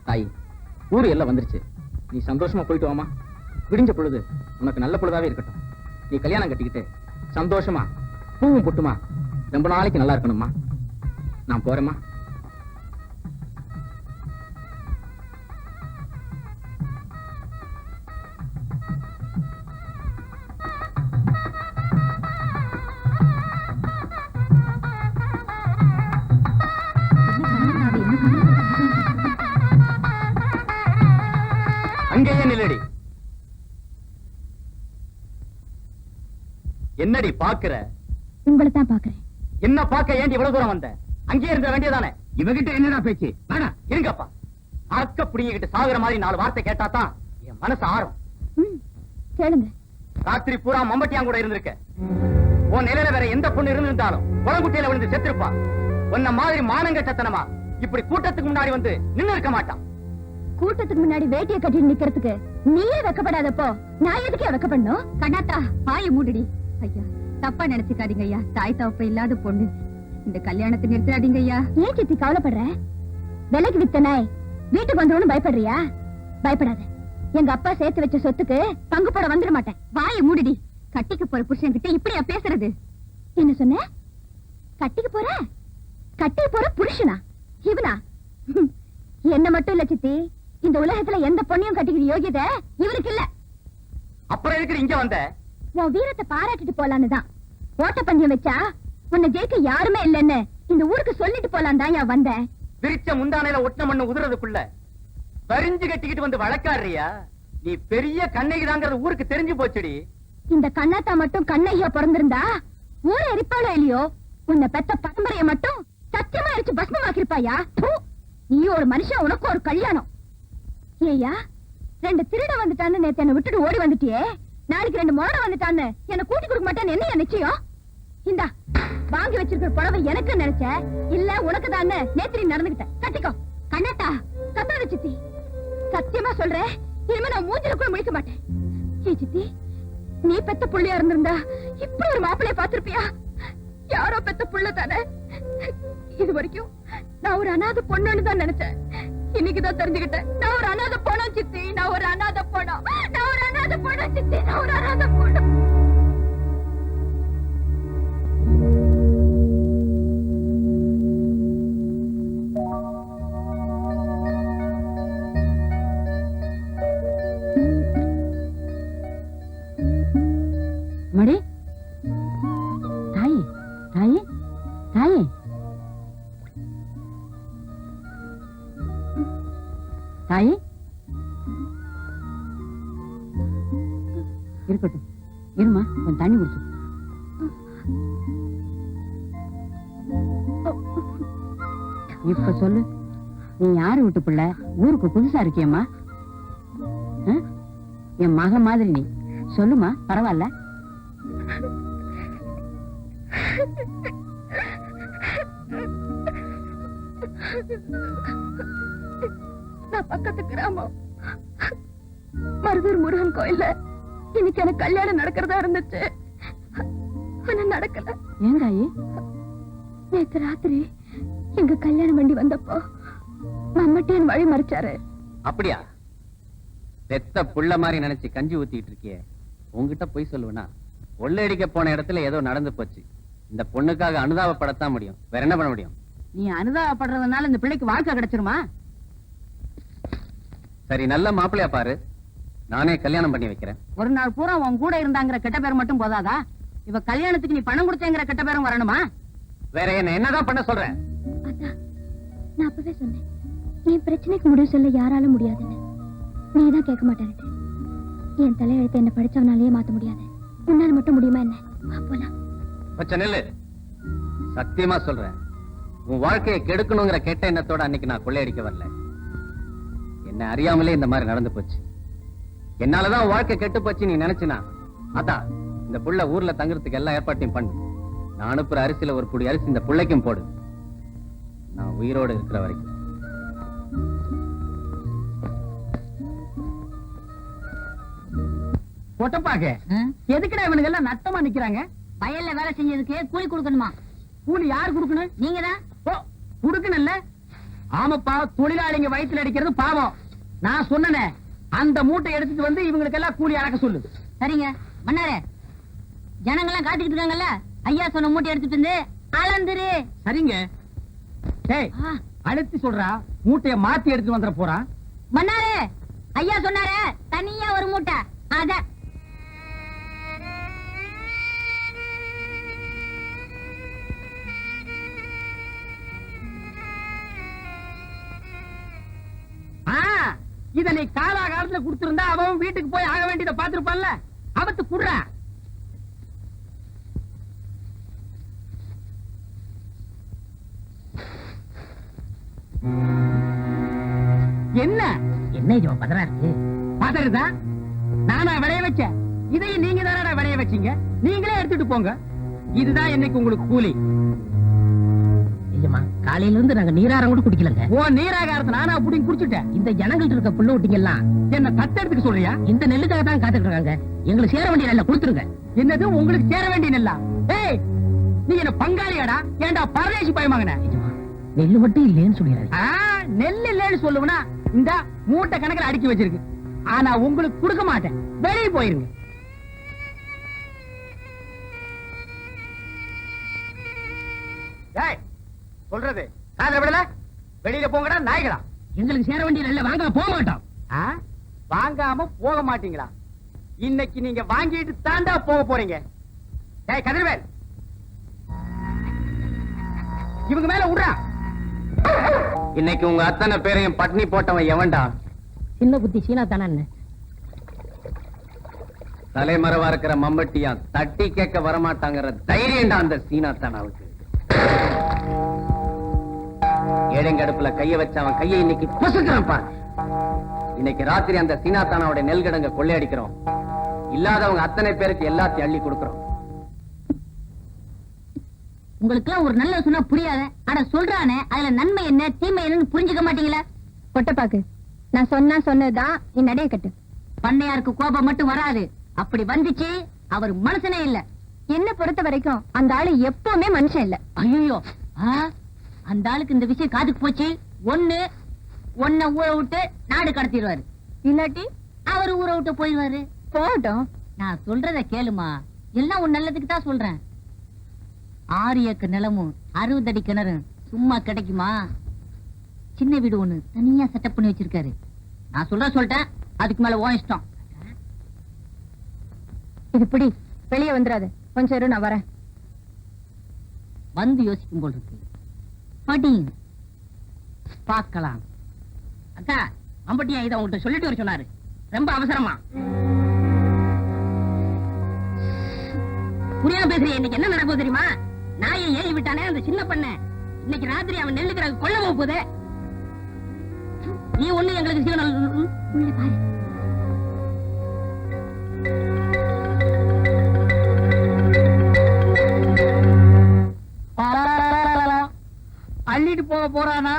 தாய், ஊரு எல்லாம் வந்துருச்சு. நீ சந்தோஷமா போயிட்டு வாமா. விடிஞ்ச பொழுது உனக்கு நல்ல பொழுதாவே இருக்கட்டும். நீ கல்யாணம் கட்டிக்கிட்டு சந்தோஷமா பூவும் புட்டுமா ரொம்ப நாளைக்கு நல்லா இருக்கணும்மா. நான் போறேம்மா. அங்கேயே நில்லடி. என்னடி பாக்குற? உங்களை தான் பாக்குறேன். என்ன பாக்க ஏன் இவ்வளவு தூரம் வந்த? அங்கேயே இருந்த வேண்டியதானே? இவகிட்ட என்னடா பேச்சு? வாடா. இருங்கப்பா. அக்க புடிங்கிட்டு சாகுற மாதிரி 4 வார்த்தை கேட்டாதான் என் மனசு ஆறும். கேளுங்க. ராத்திரி பூரா மம்பட்டியான் கூட இருந்திருக்க. உன் நிலையில வேற எந்த பொண்ணு இருந்திருந்தாலும் குளங்குட்டியில விழுந்து செத்துருப்பா. உன்ன மாதிரி மானங்கட்டத்தனமா இப்படி கூட்டத்துக்கு முன்னாடி வந்து நின்னு இருக்க மாட்டான். கூட்டத்துக்கு முன்னாடி வேட்டியை கட்டிட்டு நிக்கிறதுக்கு நீயே வெக்கப்படாதப்போ நான் எதுக்கே வெக்கப்படணும்? கண்ணாத்தா, பாய மூடுடி. ஐயா, தப்பா நினைச்சுக்காதீங்க ஐயா. தாய் தவப்ப இல்லாத பொண்ணு. இந்த கல்யாணத்தை நிறுத்தாதீங்க ஐயா. ஏன் சித்தி கவலைப்படுற? விலைக்கு வித்த நாய் வீட்டுக்கு வந்துடும் பயப்படுறியா? பயப்படாத. எங்க அப்பா சேர்த்து வச்ச சொத்துக்கு பங்கு போட வந்துட மாட்டேன். வாய மூடுடி. கட்டிக்கு போற புருஷன் கிட்ட இப்படியா பேசுறது? என்ன சொன்ன? கட்டிக்கு போற புருஷனா? இவனா? என்ன மட்டும் இல்ல சித்தி, இந்த உலகத்துல எந்த பொண்ணையும் கட்டிக்கிற யோகியதை இவனுக்கு இல்ல. அப்புறம் இருக்கிற இங்க வந்த உன் வீரத்தை பாராட்டிட்டு போலான்னு தான். ஓட்ட பந்தயம் வச்சா உன்னை ஜெயிக்க யாருமே இல்லன்னு இந்த ஊருக்கு சொல்லிட்டு போலாம் தான் வந்தேன். விரிச்ச முந்தானையில ஒட்டின மண்ணு உதுறதுக்குள்ள வரிஞ்சு கட்டிக்கிட்டு வந்து வழக்காடுறியா? நீ பெரிய கண்ணகிதாங்கிறது ஊருக்கு தெரிஞ்சு போச்சுடி. இந்த கண்ணாத்தா மட்டும் கண்ணையா பிறந்திருந்தா ஊரை எரிப்பாளோ இல்லையோ, உன்னை பெத்த பரம்பரைய மட்டும் சத்தியமா எரிச்சு பஸ்மமாக்கிருப்பாயா? நீ ஒரு மனுஷன், உனக்கு ஒரு கல்யாணம். ஏயா, 2 திருட வந்துட்டான்னு நேத்து என்ன விட்டுட்டு ஓடி வந்துட்டியே, நாளைக்கு 2 முரட வந்துட்டான்னு என்ன கூட்டி கொடுக்க மாட்டேன்னு என்ன நிச்சயம்? இந்தா வாங்கி வச்சிருக்கிற புடவை எனக்கு நினைச்ச இல்ல உனக்கு தான் நேத்து நீ நடந்துகிட்ட. கட்டிக்கோ. கண்ணாத்தா, கத்தாத சித்தி. சத்தியமா சொல்றேன், இனிமே நான் மூஞ்சில கூட முழிக்க மாட்டேன். ஏ சித்தி, நீ பெத்த புள்ளையா இருந்திருந்தா இப்படி ஒரு மாப்பிளைய பாத்திருப்பியா? யாரோ பெத்த புள்ள தானே. இது வரைக்கும் நான் ஒரு அநாத பொண்ணுன்னு தான் நினைச்சேன். இன்னைக்குதான் தெரிஞ்சுக்கிட்டேன் நான் ஒரு அநாத பொண்ணு சித்தி. நான் ஒரு அநாத பொண்ணு சித்தி. நான் ஒரு அநாத பொண்ணு. மடி தாயே, தாயே, தாயே, தாயே, இருக்கட்டும். இருமா, கொஞ்சம் தண்ணி குடிச்சு. இப்ப சொல்லு, நீ யாரு வீட்டு பிள்ளை? ஊருக்கு புதுசா இருக்கியம்மா? என் மக மாதிரி நீ சொல்லுமா, பரவாயில்ல. நான் பக்கத்து கிராமம் மருதூர் முருகன் கோயில்ல இன்னைக்கு எனக்கு கல்யாணம் நடக்கிறதா இருந்துச்சு. ஆனா நடக்கல. ஏங்காயி? நேத்து ராத்திரி எங்க கல்யாண வண்டி வந்தப்போ மம்மட்டியன் வழி மறிச்சாரு. அப்படியா? பெத்த புள்ள மாதிரி நினைச்சு கஞ்சி ஊத்திட்டு இருக்கியே, உங்ககிட்ட போய் சொல்லுவேனா? கொள்ளையடிக்க போன இடத்துல ஏதோ நடந்து போச்சு. இந்த பொண்ணுக்காக அனுதாபப்படத்தான் முடியும், வேற என்ன பண்ண முடியும்? நீ அனுதாபப்படுறதுனால இந்த பிள்ளைக்கு வாழ்க்கை கிடைச்சிருமா? சரி, நல்ல மாப்பிள்ளையா பாரு, நானே கல்யாணம் பண்ணி வைக்கிறேன். ஒரு நாள் பூரா உன் கூட இருந்தாங்கிற கெட்ட பேர் மட்டும் போதாதா? இவ கல்யாணத்துக்கு நீ பணம் கொடுத்தேங்கிற கெட்ட பேரும் வரணுமா? வேற என்னதான் பண்ண சொல்ற? அதான் நான் அப்பவே சொன்னேன், என் பிரச்சனைக்கு முடிவு சொல்ல யாராலும் முடியாதுன்னு. நீதான் கேட்க மாட்டேன். என் தலையெழுத்து என்ன படிச்சவனாலேயே மாத்த முடியாது. உன்னால மட்டும் முடியுமா என்ன? வா போலாம். கொஞ்சம் நெல்லு. சத்தியமா சொல்றேன், உன் வாழ்க்கையை கெடுக்கணுங்கிற கெட்ட எண்ணத்தோட அன்னைக்கு நான் கொள்ளையடிக்க வரல. என்ன அறியாமலே இந்த மாதிரி நடந்து போச்சு. என்னாலதான் உன் வாழ்க்கை கெட்டு போச்சு நீ நினைச்சினா, அதான் இந்த புள்ள ஊர்ல தங்குறதுக்கு எல்லா ஏற்பாட்டையும் பண்ணு. நான் அனுப்புற அரிசியில ஒரு புடி அரிசி இந்த புள்ளைக்கும் போடு, நான் உயிரோடு இருக்கிற வரைக்கும். பொட்டப்பாக்க எதுக்குடா இவனுங்க எல்லாம் நட்டமா நிக்கிறாங்க? வயல்ல வேலை செஞ்சதுக்கு கூலி கொடுக்கணுமா? கூலி யார் கொடுக்கணும்? நீங்கதான். ஓ, கொடுக்கணும்ல? ஆமாப்பா, தொழிலாளிங்க வயித்துல அடிக்கிறது பாவம். நான் சொன்னனே, அந்த மூட்டை எடுத்துட்டு வந்து இவங்களுக்கு எல்லாம் கூலி அளக்க சொல்லு. சரிங்க மன்னாரே, ஜனங்கெல்லாம் காத்துக்கிட்டு இருக்காங்கல்ல, ஐயா சொன்ன மூட்டை எடுத்துட்டு வந்து அளந்துரு. சரிங்க. டேய், அழுத்தி சொல்றா, மூட்டைய மாத்தி எடுத்து வந்துட போறான். மன்னாரே, ஐயா சொன்னாரே தனியா ஒரு மூட்டை, அத இத நீ காலாகாலத்துல கொடுத்திருந்தா அவன் வீட்டுக்கு போய் ஆக வேண்டியதை பாத்துருப்பான்ல. அவத்து குடுறா. என்ன என்ன இது பதறா இருக்கு? பதறுதா? நானா விளைய வச்சேன்? இதையும் நீங்க தானடா விளைய வச்சீங்க. நீங்களே எடுத்துட்டு போங்க. இதுதான் என்னைக்கு உங்களுக்கு கூலி. ஐயம்மா, காலையில இருந்து நாங்க நீராரம் கூட குடிக்கலங்க. ஓ, நீராகாரத்தை நானா அப்படின்னு குடிச்சுட்டேன். இந்த ஜனங்கள்ட்ட இருக்க புள்ள ஊட்டிங்க எல்லாம் என்ன தத்தெடுத்துக்க சொல்றியா? இந்த நெல்லுக்காக தான் காத்துட்டு இருக்காங்க. எங்களுக்கு சேர வேண்டிய நெல்லை கொடுத்துருங்க. என்னது உங்களுக்கு சேர வேண்டிய நெல்லா? ஏய், நீ என்ன பங்காளியாடா? ஏண்டா பரதேசி பயமாங்கன? நெல்லு மட்டும் இல்லேன்னு சொல்லிடுறாரு. நெல் இல்லேன்னு சொல்லுவனா இந்த மூட்டை கணக்கில் அடுக்கி வச்சிருக்கு. ஆனா உங்களுக்கு கொடுக்க மாட்டேன். வெளியே போயிருங்க. ஏய், சொல்றது காதுல விடல? வெளியில போங்கடா நாய்களா. எங்களுக்கு சேர வேண்டிய நெல்லை வாங்க போக மாட்டோம். வாங்காம போக மாட்டீங்களா? இன்னைக்கு நீங்க வாங்கிட்டு தாண்டா போக போறீங்க. டேய் கதிர்வேல், இவங்க மேல விடுறா. இன்னைக்கு உங்க அத்தனை பேரையும் பட்னி போட்டவன் எவன்டா? சின்ன புத்தி சீனா தானே. தலைமறைவா இருக்கிற மம்பட்டியா தட்டி கேட்க வரமாட்டாங்கிற தைரியம்டா அந்த சீனா தானாவுக்கு. ஏழங்கடுப்புல கைய வச்ச அவன் கையை இன்னைக்கு பொசுக்கிறான் பாரு. இன்னைக்கு ராத்திரி அந்த சீனா தானாவோட நெல் கிடங்க கொள்ளையடிக்கிறோம். இல்லாதவங்க அத்தனை பேருக்கு எல்லாத்தையும் அள்ளி கொடுக்கிறோம். உங்களுக்கு எல்லாம் ஒரு நல்ல சொன்னா புரியாத. ஆனா சொல்றானே, அதுல நன்மை என்ன தீமை என்னன்னு புரிஞ்சுக்க மாட்டீங்களா? பொட்டப்பாக்கு, நான் சொன்னா சொன்னதுதான். நீ நடைய கட்டு. பண்ணையாருக்கு கோபம் மட்டும் வராது. அப்படி வந்துச்சு, அவர் மனுஷனே இல்ல. என்ன பொறுத்த வரைக்கும் அந்த ஆளு எப்பவுமே மனுஷன் இல்ல. ஐயோ, அந்த ஆளுக்கு இந்த விஷயம் காதுக்கு போச்சு. ஒன்ன ஊரை விட்டு நாடு கடத்திடுவாரு. இல்லாட்டி அவர் ஊரை விட்டு போயிடுவாரு. போகட்டும், நான் சொல்றத கேளுமா. எல்லாம் உன் நல்லதுக்கு தான் சொல்றேன். 6 ஏக்கர் நிலமும் 60 அடி கிணறும் சும்மா கிடைக்குமா? சின்ன வீடு ஒண்ணு தனியா செட்டப் பண்ணி வச்சிருக்காரு. நான் சொல்லிட்டேன், அதுக்கு மேல உன் இஷ்டம். இது பிடி, வெளியே வந்துடாது. கொஞ்சம் இரு, நான் வரேன். வந்து யோசிக்கும் போல் இருக்கு. படி பார்க்கலாம். அக்கா, அம்பட்டியா இதை உங்கள்கிட்ட சொல்லிட்டு வர சொன்னாரு. ரொம்ப அவசரமா. புரியாம பேசுறீங்க. இன்னைக்கு என்ன நடக்கும் தெரியுமா? நாயை ஏறி விட்டானே அந்த சின்ன பண்ண, இன்னைக்கு ராத்திரி அவன் நெல்லுக்கு கொல்ல போகுது. நீ ஒண்ணு எங்களுக்கு சிக்னல் உள்ள பாரு. அள்ளிட்டு போக போறானா?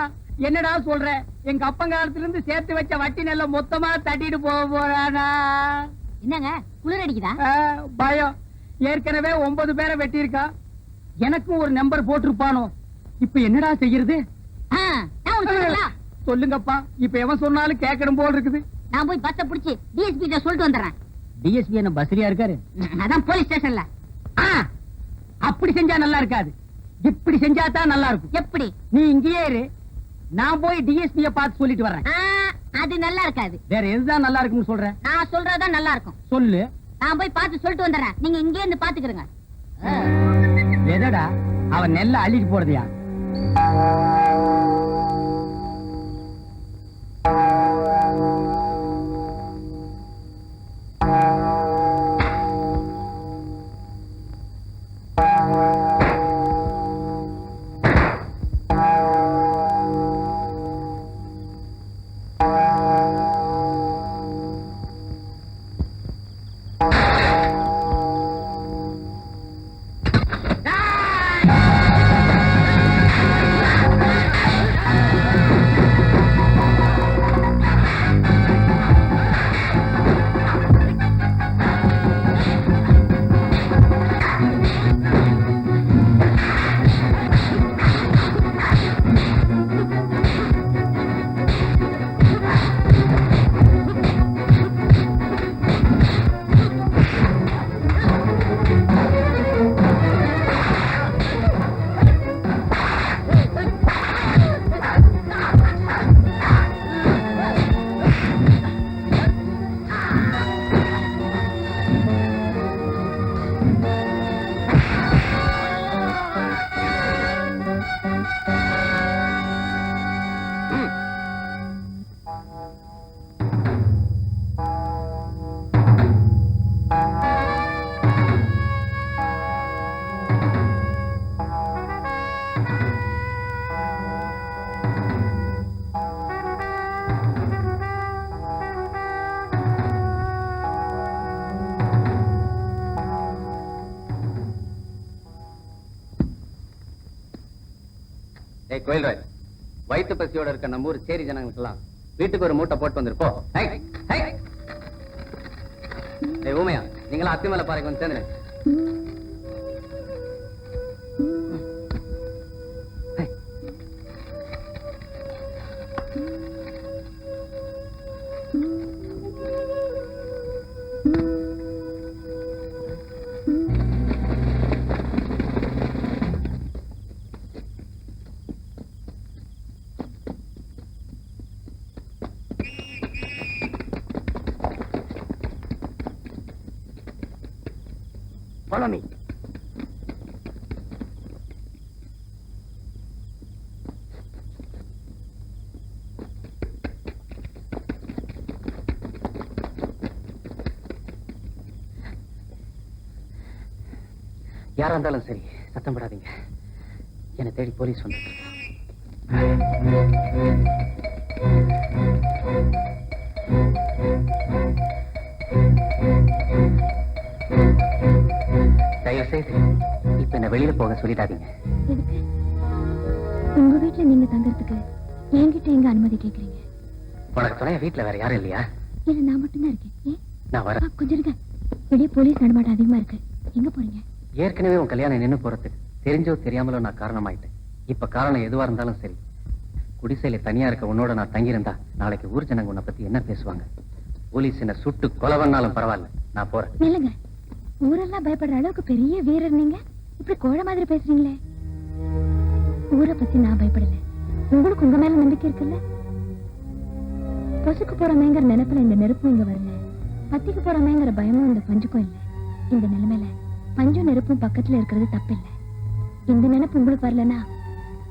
என்னடா சொல்ற? எங்க அப்பங்காலத்துல இருந்து சேர்த்து வச்ச வட்டி நெல்ல மொத்தமா தட்டிட்டு போக போறானா? என்னங்க குளிர் அடிக்குதா? பயம். ஏற்கனவே 9 பேரை வெட்டியிருக்கா. எனக்கும் ஒரு நம்பர் போட்டிருப்பானோ. இப்ப என்னடா செய்யறது? நான் ஒண்ணு சொல்லட்டா? சொல்லுங்கப்பா. இப்ப எவன் சொன்னாலும் கேட்கணும் போல் இருக்குது. நான் போய் பஸ்ஸ புடிச்சு டிஎஸ்பி கிட்ட சொல்லிட்டு வந்துடுறேன். டிஎஸ்பி என்ன பஸ்ரியா இருக்காரு? அதான் போலீஸ் ஸ்டேஷன்ல. அப்படி செஞ்சா நல்லா இருக்காது. இப்படி செஞ்சா தான் நல்லா இருக்கும். எப்படி? நீ இங்கேயே இரு. நான் போய் டிஎஸ்பிய பார்த்து சொல்லிட்டு வர்றேன். அது நல்லா இருக்காது. வேற எதுதான் நல்லா இருக்கும்னு சொல்றேன்? நான் சொல்றதுதான் நல்லா இருக்கும். சொல்லு. நான் போய் பார்த்து சொல்லிட்டு வந்துடுறேன். நீங்க இங்கே இருந்து பாத்துக்கிறங்க. எதடா அவன் நெல்ல அள்ளிட்டு போறதையா? கோயில்ராஜ், வயிற்று பசியோட இருக்க நம்ம ஊர் சேரி ஜனங்களுக்கெல்லாம் வீட்டுக்கு ஒரு மூட்டை போட்டு வந்திருப்போம். ஊமையா, நீங்களா அத்தி மேல பாருங்க வந்து சேர்ந்து. Follow me. யாரா இருந்தாலும் சரி, சத்தம் போடாதீங்க. என்னை தேடி போலீஸ் வந்து. தயவு செய்து இப்ப என்ன வெளியில போக சொல்லிடாதீங்க. எதுக்கு? உங்க வீட்டுல நீங்க தங்கறதுக்கு என்கிட்ட எங்க அனுமதி கேக்குறீங்க? உனக்கு துணைய வீட்டுல வேற யாரும் இல்லையா? இல்ல, நான் மட்டும்தான் இருக்கேன். ஏன்? நான் வரேன். கொஞ்சம் இருங்க. வெளியே போலீஸ் நடமாட்டம் அதிகமா இருக்கு. எங்க போறீங்க? ஏற்கனவே உன் கல்யாணம் நின்னு போறதுக்கு தெரிஞ்சோ தெரியாமலோ நான் காரணமாயிட்டேன். இப்ப காரணம் எதுவா இருந்தாலும் சரி, குடிசையில தனியா இருக்க உன்னோட நான் தங்கியிருந்தா நாளைக்கு ஊர் ஜனங்க உன்னை பத்தி என்ன பேசுவாங்க? போலீஸ் என்ன சுட்டு கொலவன்னாலும் பரவாயில்ல, நான் போறேன். இல்லங்க, ஊரெல்லாம் பயப்படுற அளவுக்கு பெரிய வீரர் நீங்க. இப்படி கோழ மாதிரி பேசுறீங்களே. ஊரை பத்தி நான் பயப்படல. உங்களுக்கு உங்க மேல நம்பிக்கை இருக்குல்ல? பொசுக்கு போறமேங்கிற நினைப்புல இந்த நெருப்பும் இங்க வரல. பத்திக்கு போறமேங்கிற பயமும் இந்த பஞ்சுக்கும் இல்ல. இந்த நிலைமையில பஞ்சும் நெருப்பும் பக்கத்துல இருக்கிறது தப்பு இல்ல. இந்த நினைப்பு உங்களுக்கு வரலன்னா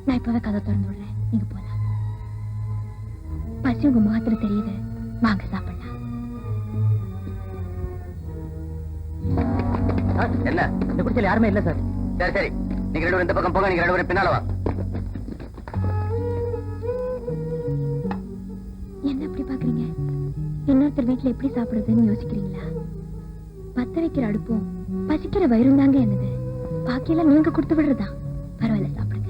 நான் இப்பவே கதை திறந்து விடுறேன். நீங்க போலாம். பசி உங்க முகத்துல தெரியுது. வாங்க சாப்பிடலாம். என்ன இந்த குடிச்சல யாருமே இல்ல சார். சரி சரி, நீங்க ரெண்டு பேரும் இந்த பக்கம் போங்க, நீங்க ரெண்டு பேரும் பின்னால வா. இன்னொருத்தர் வீட்டுல எப்படி சாப்பிடுறதுன்னு யோசிக்கிறீங்களா? பத்த வைக்கிற அடுப்பும் பசிக்கிற வயிறும் தாங்க என்னது. பாக்கியெல்லாம் நீங்க கொடுத்து விடுறதா? பரவாயில்ல, சாப்பிடுங்க.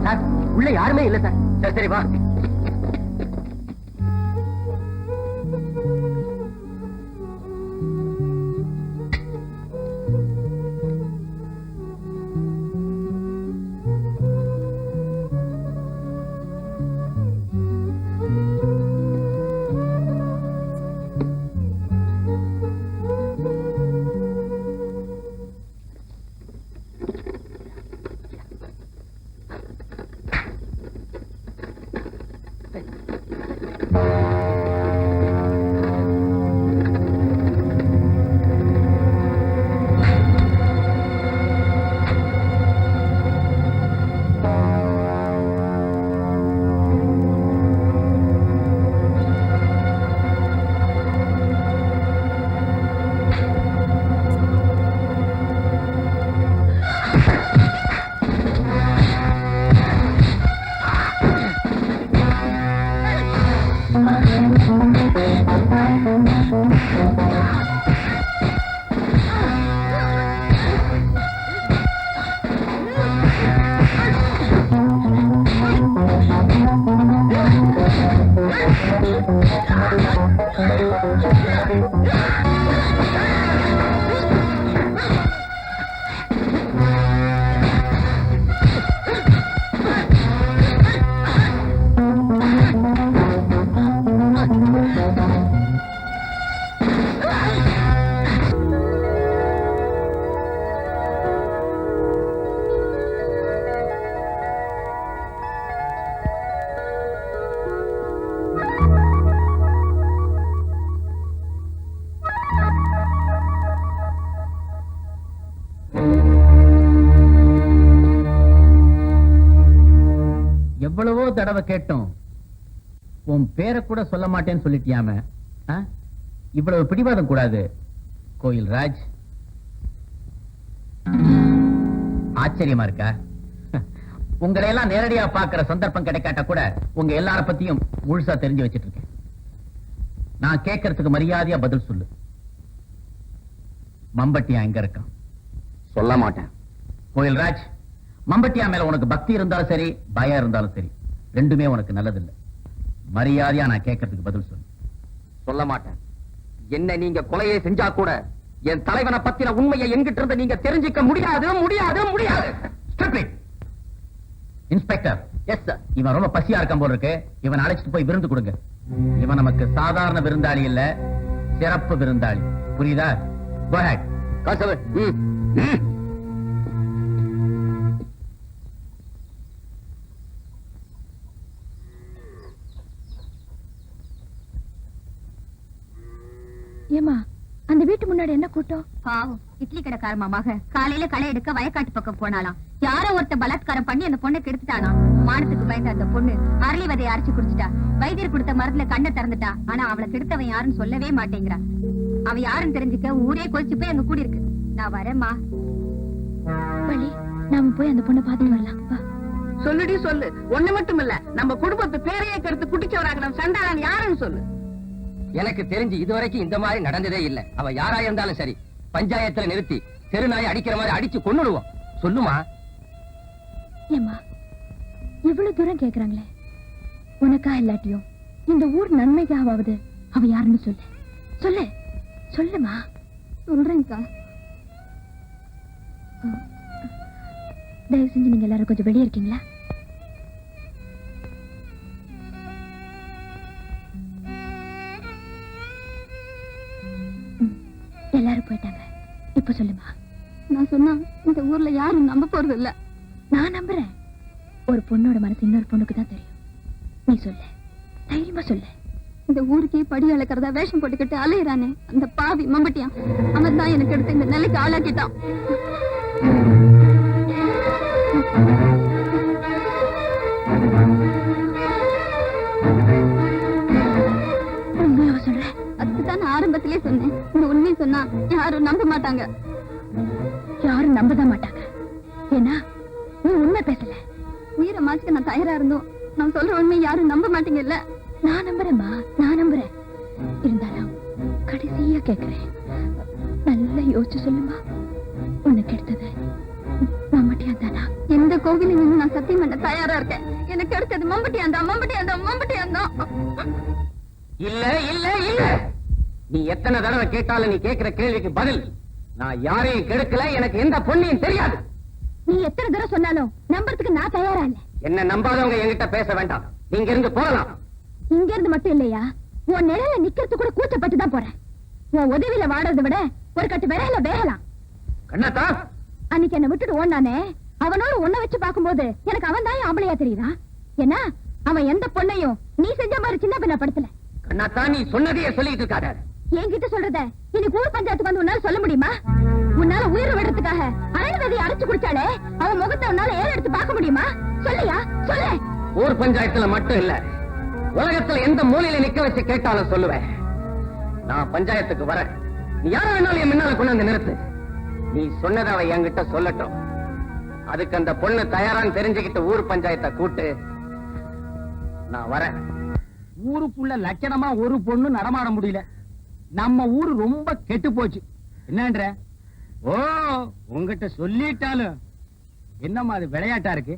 சார், உள்ள யாருமே இல்ல சார். சரி சரி, வா. எவ்வளவோ தடவை கேட்டோம், உன் பேரை கூட சொல்ல மாட்டேன்னு சொல்லிட்டியாம. இவ்வளவு பிடிவாதம் கூடாது கோயில் ராஜ். ஆச்சரியமா இருக்கா? உங்களை எல்லாம் நேரடியா பாக்குற சந்தர்ப்பம் கிடைக்காட்ட கூட உங்க எல்லார பத்தியும் முழுசா தெரிஞ்சு வச்சிட்டு இருக்கேன். நான் கேட்கறதுக்கு மரியாதையா பதில் சொல்லு. மம்பட்டியா எங்க இருக்கான்? சொல்ல மாட்டேன். கோயில் ராஜ், மம்பட்டியா மேல உனக்கு பக்தி இருந்தாலும் சரி, பயம் இருந்தாலும் சரி, ரெண்டுமே உனக்கு நல்லதில்லை. மரியாதையா நான் கேட்கறதுக்கு பதில் சொல்லு. சொல்ல மாட்டேன். என்ன நீங்க கொலையை செஞ்சா கூட என் தலைவனை பத்தின உண்மையை எங்கிட்ட இருந்து நீங்க தெரிஞ்சுக்க முடியாது முடியாது முடியாது. இன்ஸ்பெக்டர். Yes sir. இவன் ரொம்ப பசியா இருக்கான் போல இருக்கு. இவன் அழைச்சிட்டு போய் விருந்து கொடுங்க. இவன் நமக்கு சாதாரண விருந்தாளி இல்ல, சிறப்பு விருந்தாளி. புரியுதா? Go ahead. கான்ஸ்டபிள். ஏமா, அந்த வீட்டு முன்னாடி என்ன கூட்டம்? பாவம், இட்லி கடைக்காரமா மக காலையில களை எடுக்க வயக்காட்டு பக்கம் போனாலாம். யாரோ ஒருத்த பலாத்காரம் பண்ணி அந்த பொண்ணை கெடுத்துட்டானா. மானத்துக்கு பயந்த அந்த பொண்ணு அரளி விதையை அரைச்சு குடிச்சிட்டா. வைத்தியர் கொடுத்த மருந்துல கண்ணை திறந்துட்டா. ஆனா அவளை கெடுத்தவன் யாருன்னு சொல்லவே மாட்டேங்கிறா. அவ யாருன்னு தெரிஞ்சுக்க ஊரே கொதிச்சு போய் அங்க கூடி இருக்கு. நான் வரேம்மா. வழி, நாம போய் அந்த பொண்ணை பாத்துட்டு வரலாம். வா. சொல்லுடி சொல்லு. ஒண்ணு மட்டும் இல்ல, நம்ம குடும்பத்து பேரையே கெடுத்து குட்டிச்சவராக சண்டாளன் யாருன்னு சொல்லு. எனக்கு தெரிஞ்சு இதுவரைக்கும் இந்த மாதிரி நடந்ததே இல்ல. அவ யாரா இருந்தாலும் சரி, பஞ்சாயத்துல நிறுத்தி தெருநாய் அடிக்கிற மாதிரி அடிச்சு கொன்னுடுவோம். சொல்லுமா. ஏமா, இவ்வளவு தூரம் கேக்குறாங்களே, உனக்கா இல்லாட்டியும் இந்த ஊர் நன்மைக்காவது அவ யாருன்னு சொல்லு. சொல்லு சொல்லுமா. சொல்றேன்க்கா. தயவு செஞ்சு நீங்க எல்லாரும் கொஞ்சம் வெளியே இருக்கீங்களா? எல்லாரும் போயிட்டாங்க. இப்ப சொல்லுமா. நான் சொன்னா இந்த ஊர்ல யாரும் நம்ப போறது இல்ல. நான் நம்புறேன். ஒரு பொண்ணோட மனசு இன்னொரு பொண்ணுக்கு தான் தெரியும். நீ சொல்லு, தைரியமா சொல்லு. இந்த ஊருக்கே படி அளக்கிறதா வேஷம் போட்டுக்கிட்டு அலையிறானே அந்த பாவி மம்பட்டியான், அவன் தான் எனக்கு எடுத்து இந்த நிலைக்கு ஆளாக்கிட்டான். உண்மையா சொல்றேன். அதுக்குதான் நான் ஆரம்பத்திலே சொன்னேன், இந்த உண்மையை சொன்னா யாரும் நம்ப மாட்டாங்க. யாரும் நம்பதான் மாட்டாங்க. ஏன்னா நீ உண்மை பேசல. உயிரை மாச்சுக்க நான் தயாரா இருந்தோம். நான் சொல்ற உண்மை யாரும் நம்ப மாட்டீங்கல்ல. நான் நம்புறேம்மா, நான் நம்புறேன். இருந்தாலும் கடைசியா கேக்குறேன், நல்லா யோசிச்சு சொல்லுமா, உனக்கு எடுத்தது மம்பட்டியான் தானா? எந்த கோவிலில் நின்று நான் சத்தியம் பண்ண தயாரா இருக்கேன். எனக்கு எடுத்தது மம்பட்டியான் தான், மம்பட்டியான் தான், மம்பட்டியான் தான். இல்ல இல்ல இல்ல, நீ எத்தனை தடவை கேட்டாலும் நீ கேட்கிற கேள்விக்கு பதில், நான் யாரையும் கெடுக்கல, எனக்கு எந்த பொண்ணையும் தெரியாது. நீ எத்தனை தடவை சொன்னாலும் நம்புறதுக்கு நான் தயாரா இல்ல. என்ன நம்பாதவங்க என்கிட்ட பேச வேண்டாம், நீங்க இருந்து போகலாம். இங்க இருந்து மட்டும் இல்லையா, உன் நிழல நிக்கிறது கூட கூச்சப்பட்டு தான் போறேன். உன் உதவியில வாடுறதை விட ஒரு கட்டு விரையில வேகலாம். கண்ணாத்தா, அன்னைக்கு என்ன விட்டுட்டு ஓடானே, அவனோட உன்னை வச்சு பார்க்கும்போது எனக்கு அவன் தான் ஆம்பளையா தெரியுதா? ஏன்னா அவன் எந்த பொண்ணையும் நீ செஞ்ச மாதிரி சின்ன பின்ன படுத்தல. கண்ணாத்தா, நீ சொன்னதையே சொல்லிட்டு இருக்காத. என்கிட்ட சொல்றத இன்னைக்கு ஊர் பஞ்சாயத்துக்கு வந்து உன்னால சொல்ல முடியுமா? உன்னால உயிரை விடுறதுக்காக அரணவதியை அரைச்சு குடிச்சாலே அவன் முகத்தை உன்னால ஏற எடுத்து பார்க்க முடியுமா? சொல்லியா, சொல்லு. ஊர் பஞ்சாயத்துல மட்டும் இல்ல, உலகத்துல எந்த மூலையில நிக்க வச்சு கேட்டாலும் சொல்லுவேன். நான் பஞ்சாயத்துக்கு வரேன், நீ யார வேணாலும் என் முன்னால கொண்டு வந்து நிறுத்து. நீ சொன்னதை அவ என்கிட்ட சொல்லட்டும். அதுக்கு அந்த பொண்ணு தயாரான்னு தெரிஞ்சுக்கிட்டு ஊர் பஞ்சாயத்தை கூட்டு, நான் வரேன். ஊருக்குள்ள லட்சணமா ஒரு பொண்ணு நடமாட முடியல. நம்ம ஊரு ரொம்ப கெட்டு போச்சு. என்னன்ற? ஓ, உங்ககிட்ட சொல்லிட்டாலும் என்னம்மா அது விளையாட்டா இருக்கு?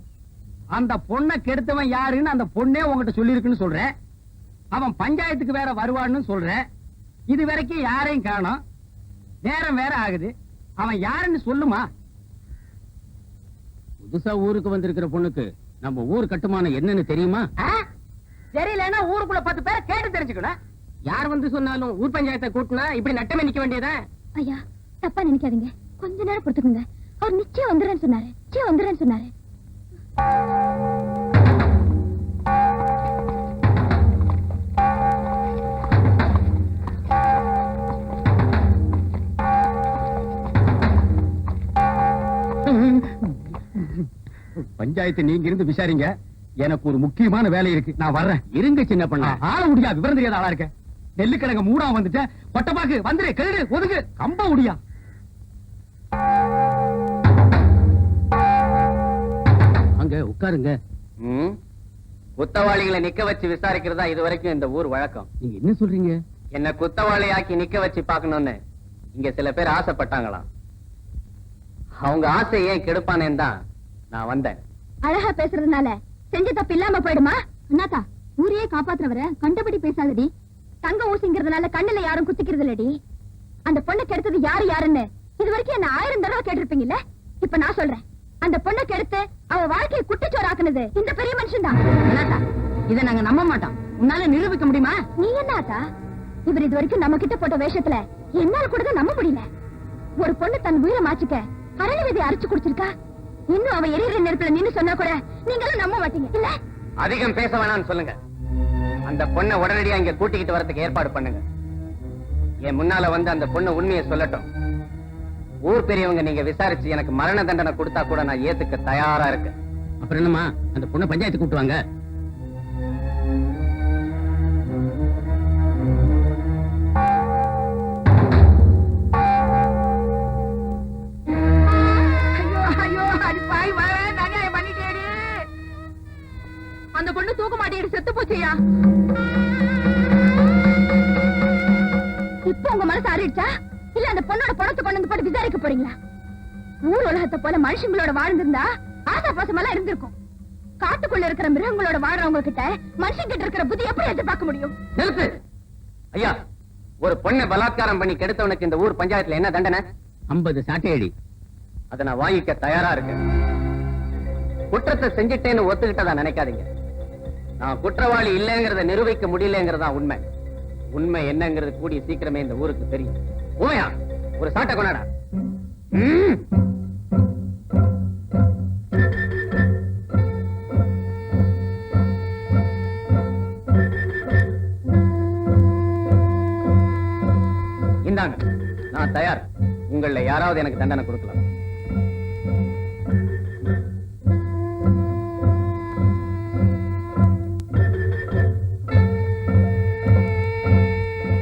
அந்த பொண்ணை கெடுத்தவன் யாருன்னு அந்த பொண்ணே உங்ககிட்ட சொல்லிருக்குன்னு சொல்ற. அவன் பஞ்சாயத்துக்கு வேற வருவான்னு சொல்ற. இது வரைக்கும் யாரையும் காணோம். நேரம் வேற ஆகுது. அவன் யாருன்னு சொல்லுமா? புதுசா ஊருக்கு வந்திருக்கிற பொண்ணுக்கு நம்ம ஊர் கட்டுமானம் என்னன்னு தெரியுமா? தெரியலன்னா ஊருக்குள்ள 10 பேரை கேட்டு தெரிஞ்சுக்கணும். யார் வந்து சொன்னாலும் ஊர் பஞ்சாயத்தை கூட்டினா இப்படி நட்டமே நிக்க வேண்டியதா? ஐயா, தப்பா நினைக்காதீங்க, கொஞ்ச நேரம் பொறுத்துக்குங்க. அவர் நிச்சயம் வந்துடுறேன்னு சொன்னாரு, நிச்சயம் வந்துடுறேன்னு சொன்னாரு. பஞ்சாயத்து நீங்க இருந்து விசாரிங்க. எனக்கு ஒரு முக்கியமான வேலை இருக்கு, நான் வர்றேன். இருங்க சின்ன பண்ண, ஆள முடியா, விவரம் தெரியாத ஆளா இருக்க. நெல்லுக்கிழங்க மூடா வந்துட்ட, கொட்டப்பாக்கு வந்துரு, கெடு, ஒதுக்கு, கம்ப முடியா. அங்க உட்காருங்க. குத்தவாளிகளை நிக்க வச்சு விசாரிக்கிறதா இது வரைக்கும் இந்த ஊர் வழக்கம். நீங்க என்ன சொல்றீங்க? என்ன குத்தவாளியாக்கி நிக்க வச்சு பாக்கணும்னு இங்க சில பேர் ஆசைப்பட்டாங்களாம். அவங்க ஆசை ஏன் கெடுப்பானேன்னு தான் நான் வந்தேன். அழகா பேசுறதுனால செஞ்ச தப்பு இல்லாம போயிடுமா? அண்ணாத்தா, ஊரையே காப்பாத்துறவர கண்டபடி பேசாதடி. தங்க ஊசிங்கிறதுனால கண்ணுல யாரும் குத்திக்கிறது இல்லடி. அந்த பொண்ணை கெடுத்தது யாரு யாருன்னு இது வரைக்கும் என்ன 1000 தடவை கேட்டிருப்பீங்கல்ல. இப்ப நான் சொல்றேன், அந்த பொண்ணை கெடுத்து அவ வாழ்க்கையை குட்டிச்சோறாக்குனது இந்த பெரிய மனுஷன் தான். அண்ணாத்தா, இதை நாங்க நம்ப மாட்டோம். உன்னால நிரூபிக்க முடியுமா? நீ என்ன ஆத்தா, இவர் இது வரைக்கும் நம்ம கிட்ட போட்ட வேஷத்துல என்னால கூட தான் நம்ப முடியல. ஒரு பொண்ணு தன் உயிரை மாச்சிக்க அரணி விதை அரைச்சு குடிச்சிருக்கா. இன்னும் அவ எரியிற நெருப்புல நின்னு சொன்னா கூட நீங்க எல்லாம் நம்ப மாட்டீங்க இல்ல? அதிகம் பேச வேணாம்னு சொல்லுங்க. அந்த பொண்ணை உடனடியா இங்க கூட்டிக்கிட்டு வரதுக்கு ஏற்பாடு பண்ணுங்க. என் முன்னால வந்து அந்த பொண்ணு உண்மையை சொல்லட்டும். ஊர் பெரியவங்க நீங்க விசாரிச்சு எனக்கு மரண தண்டனை கொடுத்தா கூட நான் ஏத்துக்க தயாரா இருக்கேன். அப்புறம் என்னமா, அந்த பொண்ணை பஞ்சாயத்து கூட்டுவாங்க. அந்த பொண்ணு தூக்க மாட்டேடி செத்து போச்சியா? இப்ப உங்க மனசு அறிச்சா இல்ல அந்த பொண்ணோட பணத்தை கொண்டு வந்து போட்டு விசாரிக்க போறீங்களா? ஊர் உலகத்தை போல மனுஷங்களோட வாழ்ந்திருந்தா ஆசா பாசமெல்லாம் இருந்திருக்கும். காட்டுக்குள்ள இருக்கிற மிருகங்களோட வாழ்றவங்க கிட்ட மனுஷன் கிட்ட இருக்கிற புத்தி எப்படி எதிர்பார்க்க முடியும்? நிறுத்து ஐயா. ஒரு பொண்ணை பலாத்காரம் பண்ணி கெடுத்தவனுக்கு இந்த ஊர் பஞ்சாயத்துல என்ன தண்டனை? 50 சாட்டையடி. அதை நான் வாங்கிக்க தயாரா இருக்கேன். குற்றத்தை செஞ்சிட்டேன்னு ஒத்துக்கிட்டதா நினைக்காதீங்க. நான் குற்றவாளி இல்லைங்கிறத நிரூபிக்க முடியலங்கிறதா உண்மை. உண்மை என்னங்கிறது கூடிய சீக்கிரமே இந்த ஊருக்கு தெரியும். ஓயா, ஒரு சாட்டை கொண்டாடா. இந்தாங்க, நான் தயார். உங்கள யாராவது எனக்கு தண்டனை கொடுக்கலாம்.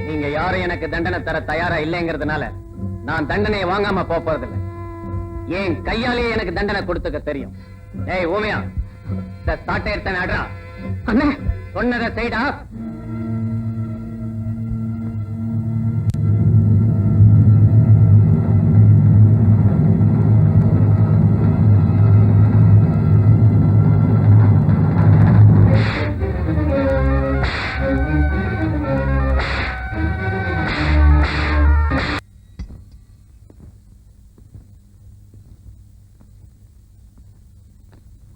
நீங்க யாரும் எனக்கு எனக்கு தண்டனை தர தயாரா இல்லைங்கிறதுனால நான் தண்டனையை வாங்காம போறதில்லை. ஏன் கையாலேயே எனக்கு தண்டனை கொடுத்துக்க தெரியும். ஏய் ஊமையா, இந்த சாட்டை எடுத்த ஆடுறா. அண்ணே, சொன்னதை செய்டா.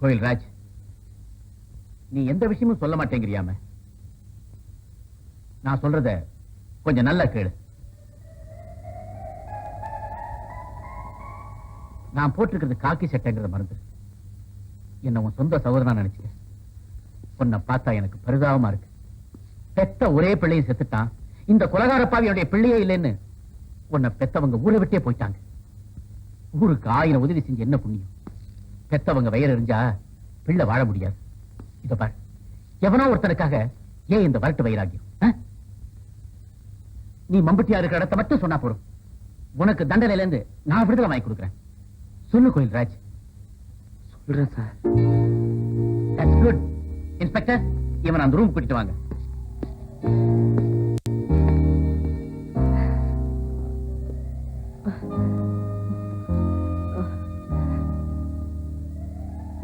கோயில் ராஜ், நீ எந்த விஷயமும் சொல்ல மாட்டேங்கிறியாம? நான் சொல்றத கொஞ்சம் நல்லா கேளு. நான் போட்டிருக்கிறது காக்கி சட்டைங்கிறத மறந்து என்ன உன் சொந்த சகோதரனா நினைச்சுக்க. உன்னை பார்த்தா எனக்கு பரிதாபமா இருக்கு. பெத்த ஒரே பிள்ளையும் செத்துட்டான். இந்த கொலகாரப்பாவி என்னுடைய பிள்ளையே இல்லைன்னு உன்னை பெத்தவங்க ஊரை விட்டே போயிட்டாங்க. ஊருக்கு 1000 உதவி செஞ்சு என்ன புண்ணியம்? பெத்தவங்க வயிறு எறிஞ்சா பிள்ளை வாழ முடியாது. இத பாரு, எவனோ ஒருத்தனுக்காக ஏன் இந்த வரட்டு வைராகியம்? நீ மம்பட்டியா இருக்கிற இடத்தை மட்டும் சொன்னா போறோம். உனக்கு தண்டனையில இருந்து நான் விடுதலை வாங்கி கொடுக்கிறேன். சொல்லு கோயில் ராஜ். சொல்றேன் சார். That's good. இன்ஸ்பெக்டர், இவன் அந்த ரூம் கூட்டிட்டு வாங்க.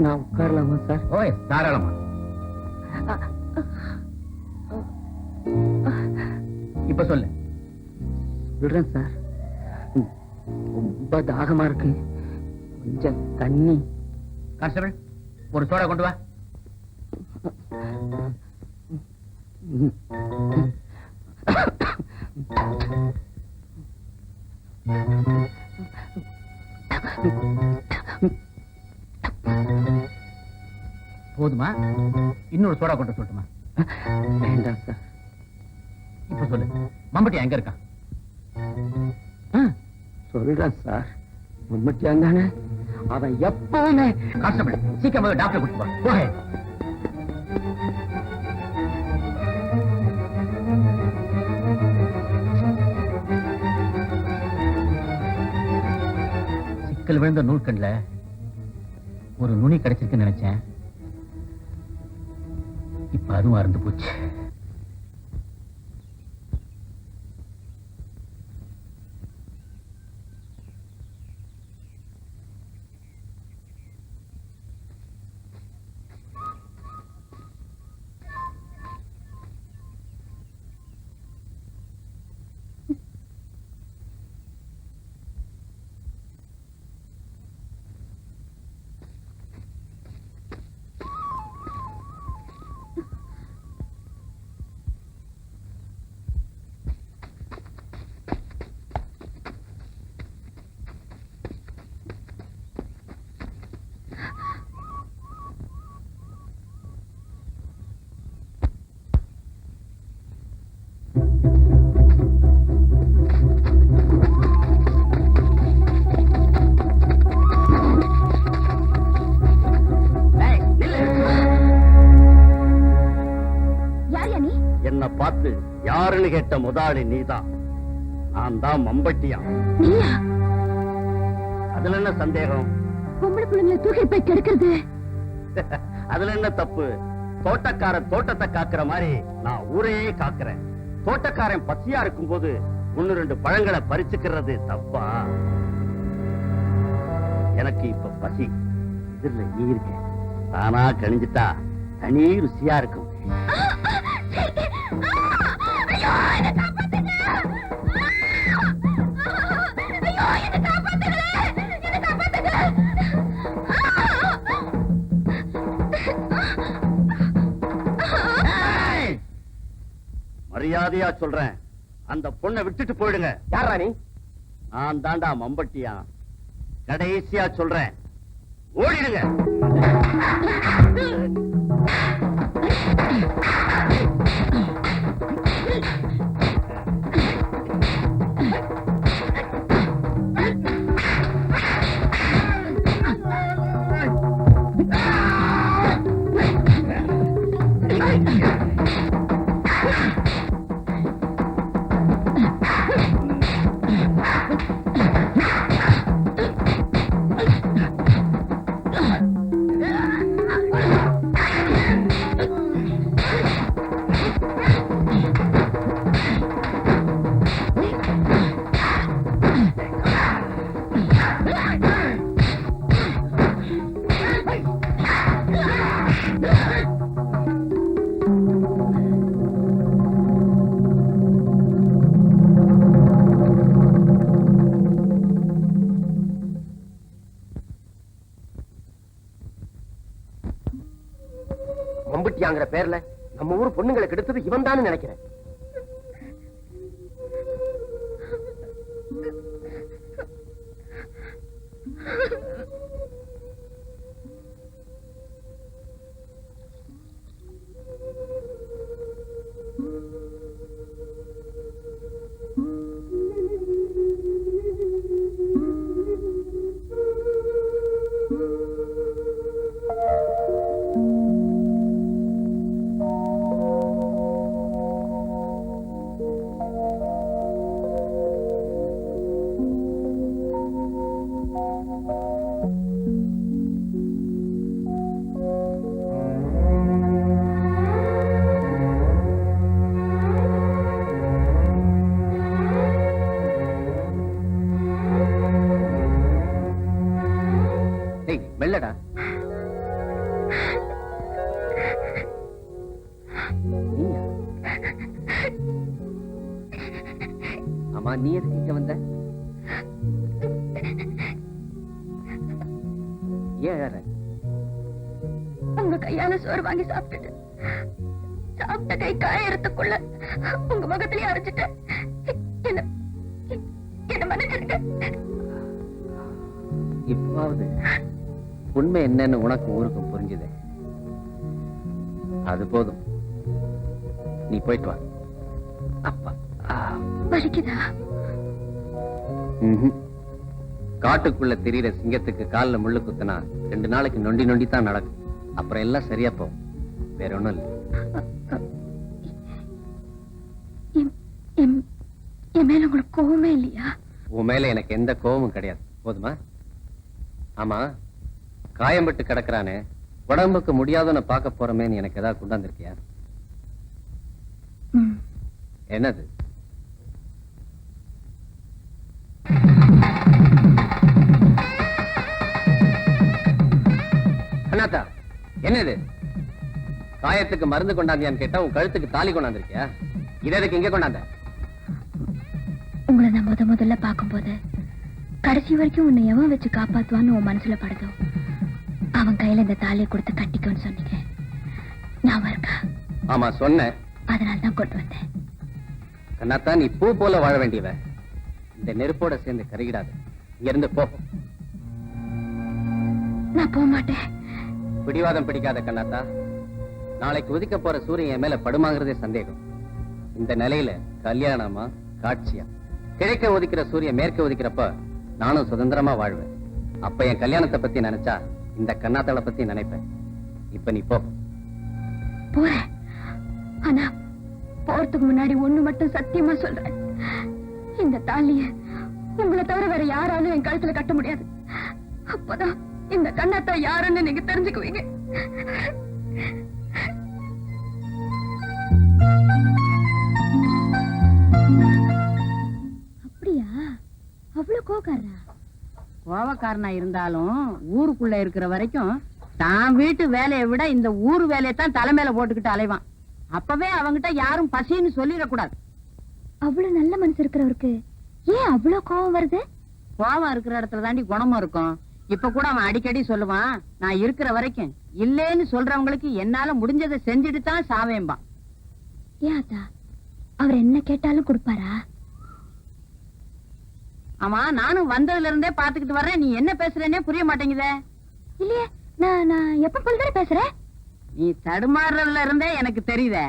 நான் உட்காரலாமா சார்? ஓய், தாராளமா. இப்ப சொல்லு. சொல்றேன் சார். ரொம்ப தாகமா இருக்கு, கொஞ்சம் தண்ணி. கான்ஸ்டபிள், ஒரு சோடா கொண்டு வா. போதுமா? இன்னொரு சோடா கொண்டு சொல்லட்டுமா? வேண்டாம் சார். இப்ப சொல்லு, மம்பட்டி எங்க இருக்கான்? சொல்றேன் சார். மம்மட்டியாங்கானே, அவன் எப்பவுமே. கான்ஸ்டபிள், சீக்கிரமா டாக்டர் கூட்டிட்டு வா. போக. சிக்கல் விழுந்த நூல்கண்ல ஒரு நுனி கிடைச்சிருக்குன்னு நினைச்சேன். இப்ப அதுவும் அறுந்து போச்சு. என்ன பார்த்து யாருன்னு கேட்ட முதலாளி நீதான். நான் தான் மம்பட்டியா. அதுல என்ன சந்தேகம்? பொம்பளை பிள்ளைங்களை தூக்கி போய் கெடுக்கிறது அதுல என்ன தப்பு? தோட்டக்காரன் தோட்டத்தை காக்குற மாதிரி நான் ஊரையே காக்குறேன். தோட்டக்காரன் பசியா இருக்கும் போது 1-2 பழங்களை பறிச்சுக்கிறது தப்பா? எனக்கு இப்ப பசி. இதுல நீ இருக்க, தானா கணிஞ்சிட்டா தனி ருசியா இருக்கும். மரியாதையா சொல்றேன், அந்த பொண்ணை விட்டுட்டு போயிடுங்க. யாரா நீ? நான் தாண்டா மம்பட்டியா. கடைசியா சொல்றேன், ஓடிடுங்க. வாங்குற பேர்ல நம்ம ஊர் பொண்ணுங்களுக்கு எடுத்தது இவன் தான் நினைக்கிறேன். மெல்லடா. ஆமா, நீ எதுக்கு இங்க வந்த? ஏன் அழற? உங்க கையால சோறு வாங்கி சாப்பிட்டுட்டு சாப்பிட்ட கை காயறதுக்குள்ள உங்க முகத்திலேயே அரைச்சிட்டு என்ன மன்னிச்சிருங்க. இப்பாவது உண்மை என்னன்னு உனக்கும் ஊருக்கும் புரிஞ்சுது. அது போதும், நீ போயிட்டு வா. அப்பா வலிக்குதா? காட்டுக்குள்ள தெரியுற சிங்கத்துக்கு கால்ல முள்ளு குத்துனா 2 நாளைக்கு நொண்டி நொண்டி தான் நடக்கும். அப்புறம் எல்லாம் சரியா போகும். வேற ஒண்ணும் இல்லை. என் மேல உங்களுக்கு கோவமே இல்லையா? உன் மேல எனக்கு எந்த கோபமும் கிடையாது. போதுமா? ஆமா, காயம்பட்டு கிடக்குறானே, உடம்புக்கு முடியாதுன்னு பார்க்க போறமேன்னு எனக்கு ஏதாவது கொண்டாந்துருக்கியா? என்னது? அண்ணாத்தா, என்னது? காயத்துக்கு மருந்து கொண்டாந்தியான்னு கேட்டா உன் கழுத்துக்கு தாலி கொண்டாந்துருக்கியா? இதை எதுக்கு இங்க கொண்டாந்த? உங்களை நான் முதல்ல பார்க்கும்போது கடைசி வரைக்கும் உன்னை எவன் வச்சு காப்பாத்துவான்னு உன் மனசுல படுதோ அவன் கையில இந்த தாலியை கொடுத்து கட்டிக்கோன்னு சொன்னீங்க. ஞாபகம் இருக்கா? ஆமா, சொன்னேன். அதனால்தான் கொண்டு வந்தேன். கண்ணாத்தா, நீ பூ போல வாழ வேண்டியவ. இந்த நெருப்போட சேர்ந்து கருகிடாது. இங்க இருந்து போ. நான் போக மாட்டேன். பிடிவாதம் பிடிக்காத கண்ணாத்தா. நாளைக்கு உதிக்க போற சூரியன் என் மேல படுமாங்கிறதே சந்தேகம். இந்த நிலையில கல்யாணமா காட்சியா? கிழக்க உதிக்கிற சூரியன் மேற்க உதிக்கிறப்ப நானும் சுதந்திரமா வாழ்வேன். அப்ப என் கல்யாணத்தை பத்தி நினைச்சா இந்த கண்ணாத்தாளை பத்தி நினைப்பேன். இப்ப நீ போ. போறேன். ஆனா போறதுக்கு முன்னாடி ஒண்ணு மட்டும் சத்தியமா சொல்றேன். இந்த தாலிய உங்களை தவிர வேற யாராலும் என் கழுத்துல கட்ட முடியாது. அப்பதான் இந்த கண்ணாத்தா யாருன்னு நீங்க தெரிஞ்சுக்குவீங்க. அப்படியா? அவ்வளவு கோவக்காரரா? கோவக்காரனா இருந்தாலும் ஊருக்குள்ள இருக்கிற வரைக்கும் தான் வீட்டு வேலையை விட இந்த ஊர் வேலையை தான் தலைமையில போட்டுக்கிட்டு அலைவான். அப்பவே அவங்கிட்ட யாரும் பசின்னு சொல்லிடக்கூடாது. அவ்வளவு நல்ல மனசு இருக்கிறவருக்கு ஏன் அவ்வளவு கோவம் வருது? கோவம் இருக்கிற இடத்துல தாண்டி குணமும் இருக்கும். இப்ப கூட அவன் அடிக்கடி சொல்லுவான், நான் இருக்கிற வரைக்கும் இல்லேன்னு சொல்றவங்களுக்கு என்னால முடிஞ்சதை செஞ்சுட்டு தான் சாவேம்பான். ஏதா அவர் என்ன கேட்டாலும் கொடுப்பாரா? ஆமா, நானும் வந்ததுல இருந்தே பாத்துக்கிட்டு வர்றேன். நீ என்ன பேசுறேன்னே புரிய மாட்டேங்குதே. இல்லையே, நான் எப்ப போலதானே பேசுறேன். நீ தடுமாறுறதுல இருந்தே எனக்கு தெரியுதே.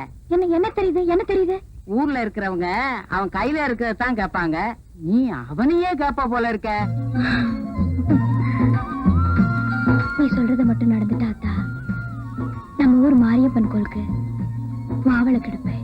என்ன தெரியுது? என்ன தெரியுது? ஊர்ல இருக்கிறவங்க அவன் கையில இருக்கிறதான் கேட்பாங்க. நீ அவனையே கேப்ப போல இருக்க. நீ சொல்றது மட்டும் நடந்துட்டாத்தா நம்ம ஊர் மாரியப்பன் கோளுக்கு மாவளை கெடுப்பேன்.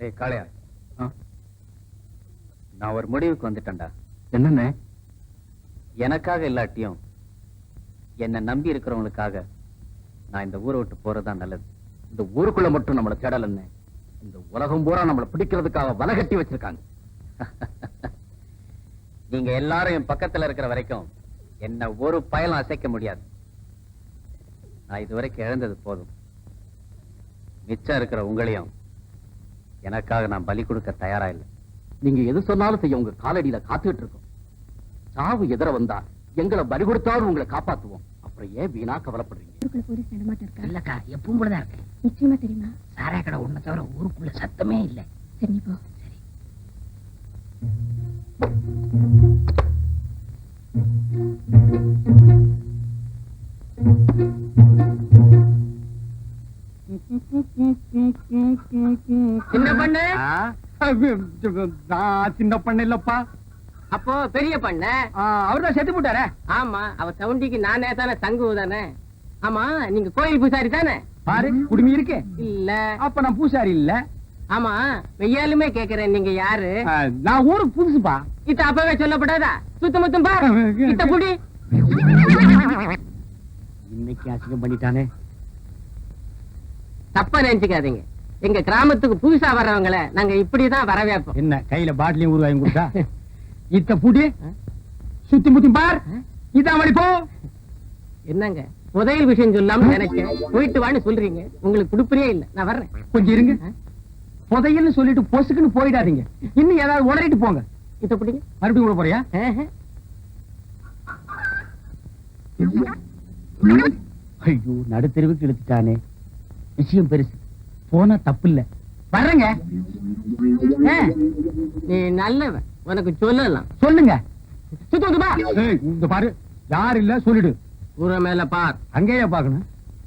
ஏய் காளையா, நான் ஒரு முடிவுக்கு வந்துட்டேன்டா. என்னன்னு? எனக்காக இல்லாட்டியும் என்ன நம்பி இருக்கிறவங்களுக்காக நான் இந்த ஊரை விட்டு போறதுதான் நல்லது. இந்த ஊருக்குள்ள மட்டும் நம்மளை தேடலன்னு இந்த உலகம் பூரா நம்மளை பிடிக்கிறதுக்காக வலை கட்டி வச்சிருக்காங்க. நீங்க எல்லாரும் என் பக்கத்துல இருக்கிற வரைக்கும் என்ன ஒரு பயலும் அசைக்க முடியாது. நான் இதுவரைக்கும் இழந்தது போதும். மிச்சம் இருக்கிற உங்களையும் எனக்காக நான் பலி கொடுக்க தயாரா இல்லை. நீங்க எது சொன்னாலும் செய்ய உங்க காலடியில காத்துக்கிட்டு இருக்கோம். சாவு எதிர வந்தா எங்களை பலி கொடுத்தாலும் உங்களை காப்பாத்துவோம். அப்புறம் ஏன் வீணா கவலைப்படுறீங்க? ஊருக்குள்ள போலீஸ் நடமாட்டம் இருக்கா? இல்லக்கா, எப்பவும் போலதான் இருக்கேன். நிச்சயமா தெரியுமா? சாராய கடை ஒண்ணு தவிர ஊருக்குள்ள சத்தமே இல்ல. சரி நீ போ. சின்ன பண்ணு. சின்ன பண்ண இல்லப்பா, அப்போ பெரிய பண்ண. அவர்தான் செத்து போட்டாரே. ஆமா, அவ சவுண்டிக்கு நானே தானே தங்கு தானே. ஆமா, நீங்க கோயில் பூசாரி தானே? பாரு குடுமி இருக்கே. இல்ல. அப்ப நான் பூசாரி இல்ல. ஆமா, மெய்யாலுமே கேக்குறேன், நீங்க யாரு? நான் ஊருக்கு புதுசுப்பா. இத்த அப்பவே சொல்லப்படாதா? சுத்த முத்தம் பாரு. இத்த புடி. இன்னைக்கு அசிங்கம் பண்ணிட்டானே. தப்பா நினைச்சுக்காதீங்க, எங்க கிராமத்துக்கு புதுசா வர்றவங்கள நாங்க இப்படிதான் வரவேற்போம். என்ன கையில பாட்டிலையும் ஊறுகாயும் கொடுத்தா? இத்த புடி, சுத்தி முத்தி பார். இதான் வழி போ. என்னங்க புதையல் விஷயம் சொல்லாம நினைச்சேன், போயிட்டு வான்னு சொல்றீங்க. உங்களுக்கு குடுப்பறியே இல்ல, நான் வர்றேன். கொஞ்சம் இருங்க. புதையல்னு சொல்லிட்டு பொசுக்குன்னு போயிடாதீங்க. இன்னும் ஏதாவது உளறிட்டு போங்க. இத புடிங்க. மறுபடியும் கூட போறியா? ஐயோ, நடுத்தெருவுக்கு இழுத்துட்டானே. விஷயம் பெருசு, போனா தப்பு இல்ல. வர்றேங்க. நீ நல்லவன், உனக்கு சொல்லலாம். சொல்லுங்க. சுத்தமா இந்த பாரு, யார் இல்ல சொல்லிடு. கூரை மேல பார். அங்கேயே பாக்கணும்.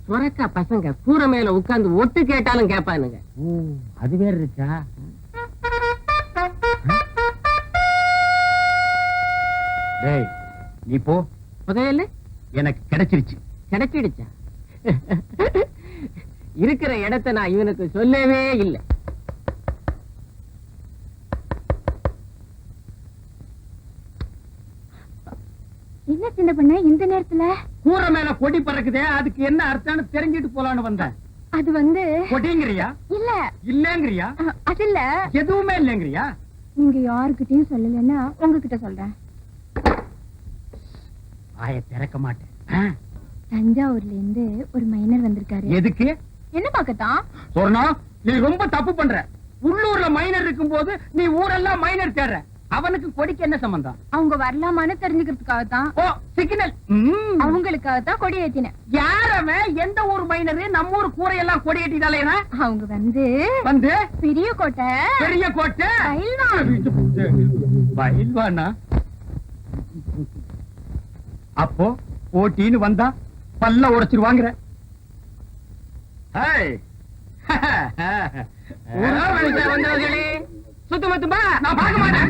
சுரக்கா பசங்க கூரை மேல உட்கார்ந்து ஒட்டு கேட்டாலும் கேட்பானுங்க. ஓ, அது வேற இருக்கா? டேய், நீ போ. புதையல் எனக்கு கிடைச்சிருச்சு. கிடைச்சிடுச்சா? இருக்கிற இடத்தை நான் இவனுக்கு சொல்லவே இல்லை. என்ன சின்ன பண்ண இந்த நேரத்துல? கூரை மேல கொடி பறக்குதே, அதுக்கு என்ன அர்த்தம்னு தெரிஞ்சிட்டு போலான்னு வந்தேன். அது வந்து கொடிங்கிறியா? இல்ல இல்லங்கிறியா? அது இல்ல. எதுவுமே இல்லங்கிறியா? நீங்க யாருக்கிட்டையும் சொல்லலன்னா உங்ககிட்ட சொல்றேன். வாயை திறக்க மாட்டேன். தஞ்சாவூர்ல இருந்து ஒரு மைனர் வந்திருக்காரு. எதுக்கு? என்ன பாக்கத்தான்? சொன்னா நீ ரொம்ப தப்பு பண்ற. உள்ளூர்ல மைனர் இருக்கும் போது நீ ஊரெல்லாம் மைனர் தேடுற. அவனுக்கு கொடிக்கு என்ன சம்பந்தம்? அவங்க வரலாமான்னு தெரிஞ்சுக்கிறதுக்காக தான். ஓ, சிக்னல். அவங்களுக்காக தான் கொடி ஏத்தினேன். யாரவன்? எந்த ஊர் மைனரு? நம்ம ஊர் கூரையெல்லாம் கொடி ஏற்றிட்டாலேனா? அவங்க வந்து வந்து பெரிய கோட்டை. பெரிய கோட்டை பயில்வானா? அப்போ போட்டின்னு வந்தா பல்ல உடைச்சிருவாங்கிற. வந்தவர்களே, சுத்தமத்தும்பா. நான் பார்க்க மாட்டேன்.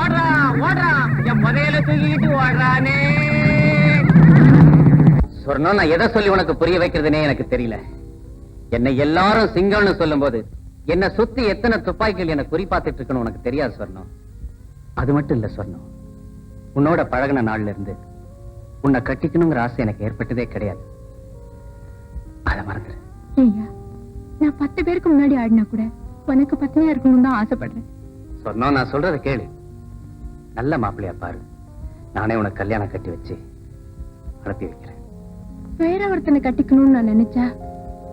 ஓடுறா ஓடுறா, என் புதையல தூக்கிட்டு ஓடுறானே. சொர்ணம், நான் எதை சொல்லி உனக்கு புரிய வைக்கிறதுனே எனக்கு தெரியல. என்னை எல்லாரும் சிங்கம்னு சொல்லும் போது என்ன சுத்தி எத்தனை துப்பாக்கிகள் என்ன குறி பார்த்துட்டு இருக்குன்னு உனக்கு தெரியாது சொர்ணம். அது மட்டும் இல்ல சொர்ணம், உன்னோட பழகின நாள்ல இருந்து உன்னை கட்டிக்கணுங்கிற ஆசை எனக்கு ஏற்பட்டதே கிடையாது. அதை மறந்துரு. ஐயா, நான் 10 பேருக்கு முன்னாடி ஆடினா கூட உனக்கு பத்னியா இருக்கணும்னு தான் ஆசைப்படுறேன். சொர்ணம், நான் சொல்றத கேளு. நல்ல மாப்பிள்ளையா பாரு, நானே உனக்கு கல்யாணம் கட்டி வச்சு அனுப்பி வைக்கிறேன். வேற ஒருத்தனை கட்டிக்கணும்னு நான் நினைச்சா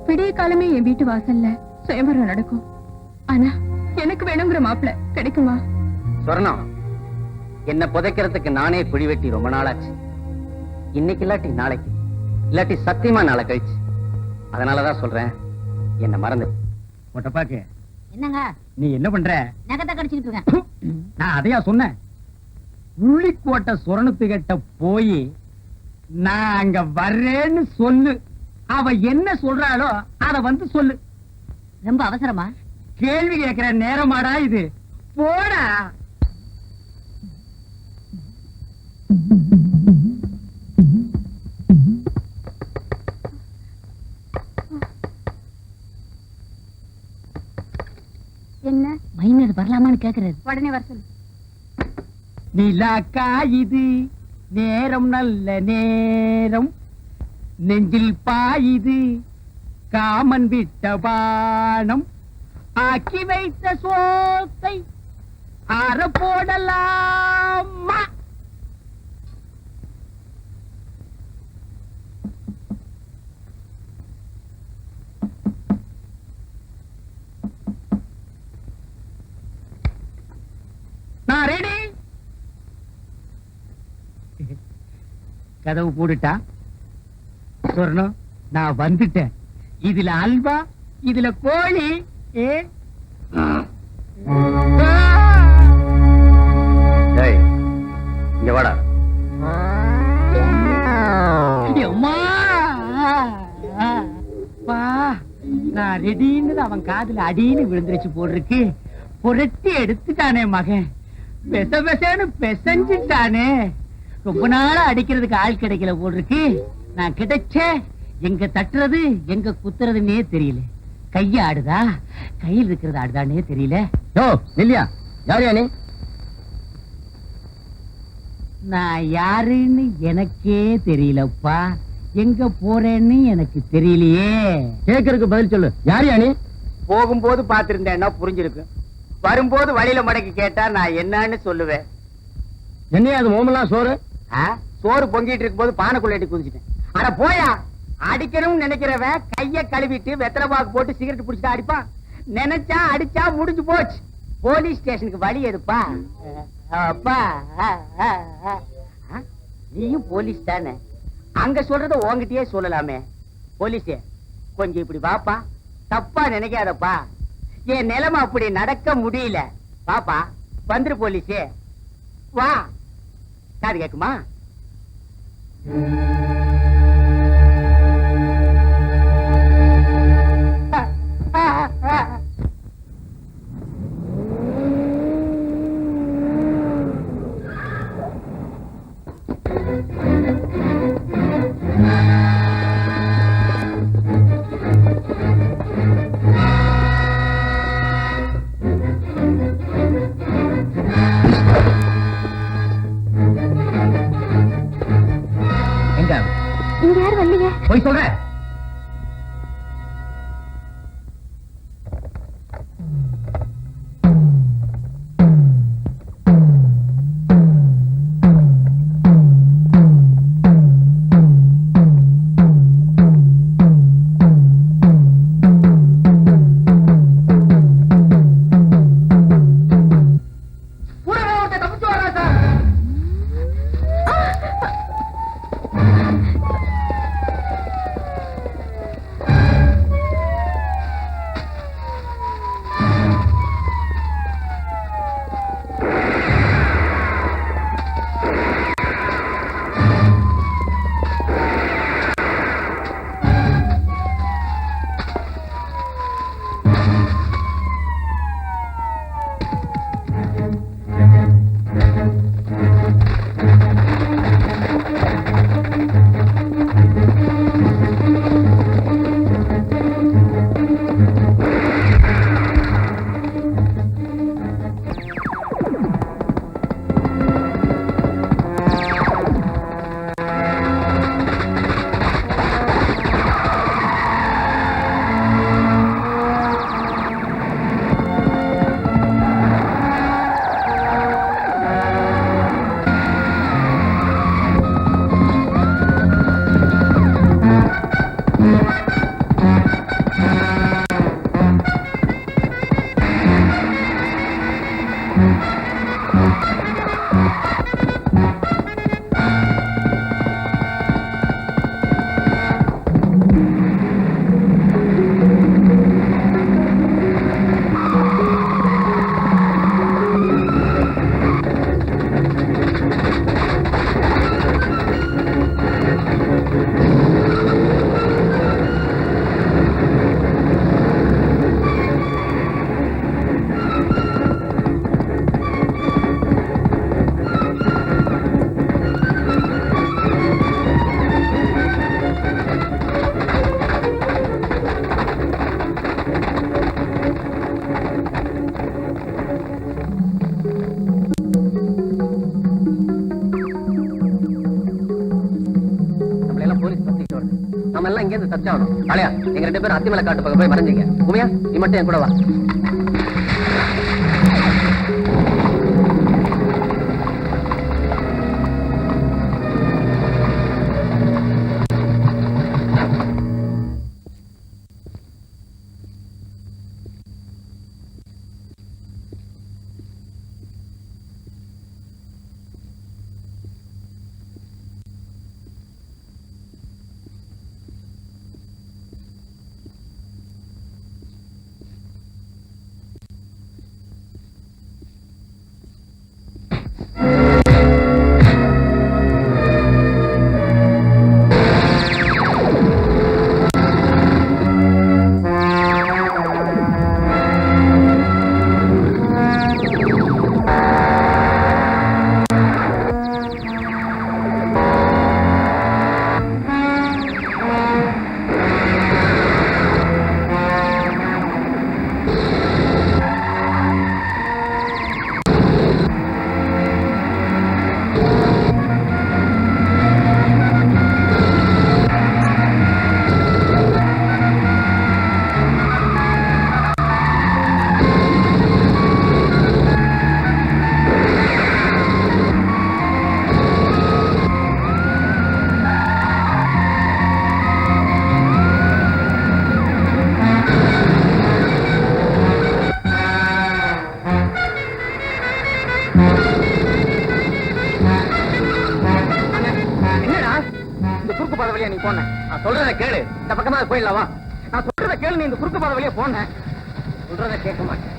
விடிய காலமே என் வீட்டு வாசல்ல சுயம்பரம் நடக்கும். ஆனா எனக்கு வேணுங்கிற மாப்பிள்ளை கிடைக்குமா? சொர்ணம், என்ன புதைக்கிறதுக்கு நானே குழி வெட்டி ரொம்ப நாளாச்சு. இன்னைக்கு இல்லாட்டி நாளைக்கு, இல்லாட்டி சத்தியமா நாளை கழிச்சு. அதனாலதான் சொல்றேன், என்ன மறந்து. ஒட்டப்பாக்கு, என்னங்க நீ என்ன பண்ற? நகத்தை கடிச்சுக்கிட்டு இருக்கேன். நான் அதையா சொன்னேன். உள்ளிக்கோட்டை சொரணத்துக்கிட்ட போய் நான் அங்க வர்றேன்னு சொல்லு. அவ என்ன சொல்றாளோ அத வந்து சொல்லு. ரொம்ப அவசரமா? கேள்வி கேட்கிற நேரமாடா இது? போடா. என்ன மைனர் வரலாமான்னு கேக்குறது. உடனே வர சொல்லு. நிலாக்கா இது நேரம் நல்ல நேரம், நெஞ்சில் பாயுது காமன் விட்ட பானம், ஆக்கி வைத்த சோத்தை ஆற போடலாமா? நான் ரெடி. கதவு போட்டுட்டா சொர்ணம், நான் வந்துட்டேன். இதுல அல்வா, இதுல கோழி. டேய், இங்க வாடா. அம்மா! அப்பா, நான் ரெடின்னு அவன் காதுல அடின்னு விழுந்துருச்சு போட்டிருக்கு. புரட்டி எடுத்துட்டானே மகன், பெச பெசன்னு பெசஞ்சிட்டானே. ரொம்ப நாளா அடிக்கிறதுக்கு ஆள் கிடைக்கல போட்டிருக்கு. நான் கிடைச்ச எங்க தட்டுறது எங்க குத்துறதுன்னே தெரியல. கைய ஆடுதா, கையில் இருக்கிறது ஆடுதானே தெரியல. யோ இல்லையா, யார் யானே? நான் யாருன்னு எனக்கே தெரியலப்பா. எங்க போறேன்னு எனக்கு தெரியலையே. கேட்கறதுக்கு பதில் சொல்லு, யார் யானே? போகும்போது பாத்திருந்தேன்னா புரிஞ்சிருக்கு. வரும்போது வழியில மடக்கி கேட்டா நான் என்னன்னு சொல்லுவேன். என்னையா அது மோமெல்லாம் சோறு? சோறு பொங்கிட்டு இருக்கும் போது பானைக்குள்ள எட்டி குதிச்சிட்டேன். ஆனா போயா, அடிக்கணும்னு நினைக்கிறவன் கைய கழுவிட்டு வெத்தலை பாக்கு போட்டு சிகரெட் பிடிச்சிட்டு அடிப்பான். நினைச்சா அடிச்சா முடிஞ்சு போச்சு. போலீஸ் ஸ்டேஷனுக்கு வழி எதுப்பா? அப்பா, நீயும் போலீஸ் தானே, அங்க சொல்றத உன்கிட்டயே சொல்லலாமே. போலீஸே கொஞ்சம் இப்படி வாப்பா, தப்பா நினைக்காதப்பா. என் நிலைமை அப்படி நடக்க முடியல. பாப்பா வந்துரு போலீஸே, வா. காது கேக்குமா? எங்க தச்சாவணும். காளையா, நீங்க 2 பேரும் அத்திமலை காட்டு பக்கம் போய் மறைஞ்சீங்க. உமையா, நீ மட்டும் என் கூட வா. நீ போன நான் சொல்றத கேளு. இந்த பக்கமா போயிடலாம் வா. நான் சொல்றத கேளு. நீ இந்த குறுக்கு பாதை வழியா போன சொல்றத கேட்க மாட்டேன்.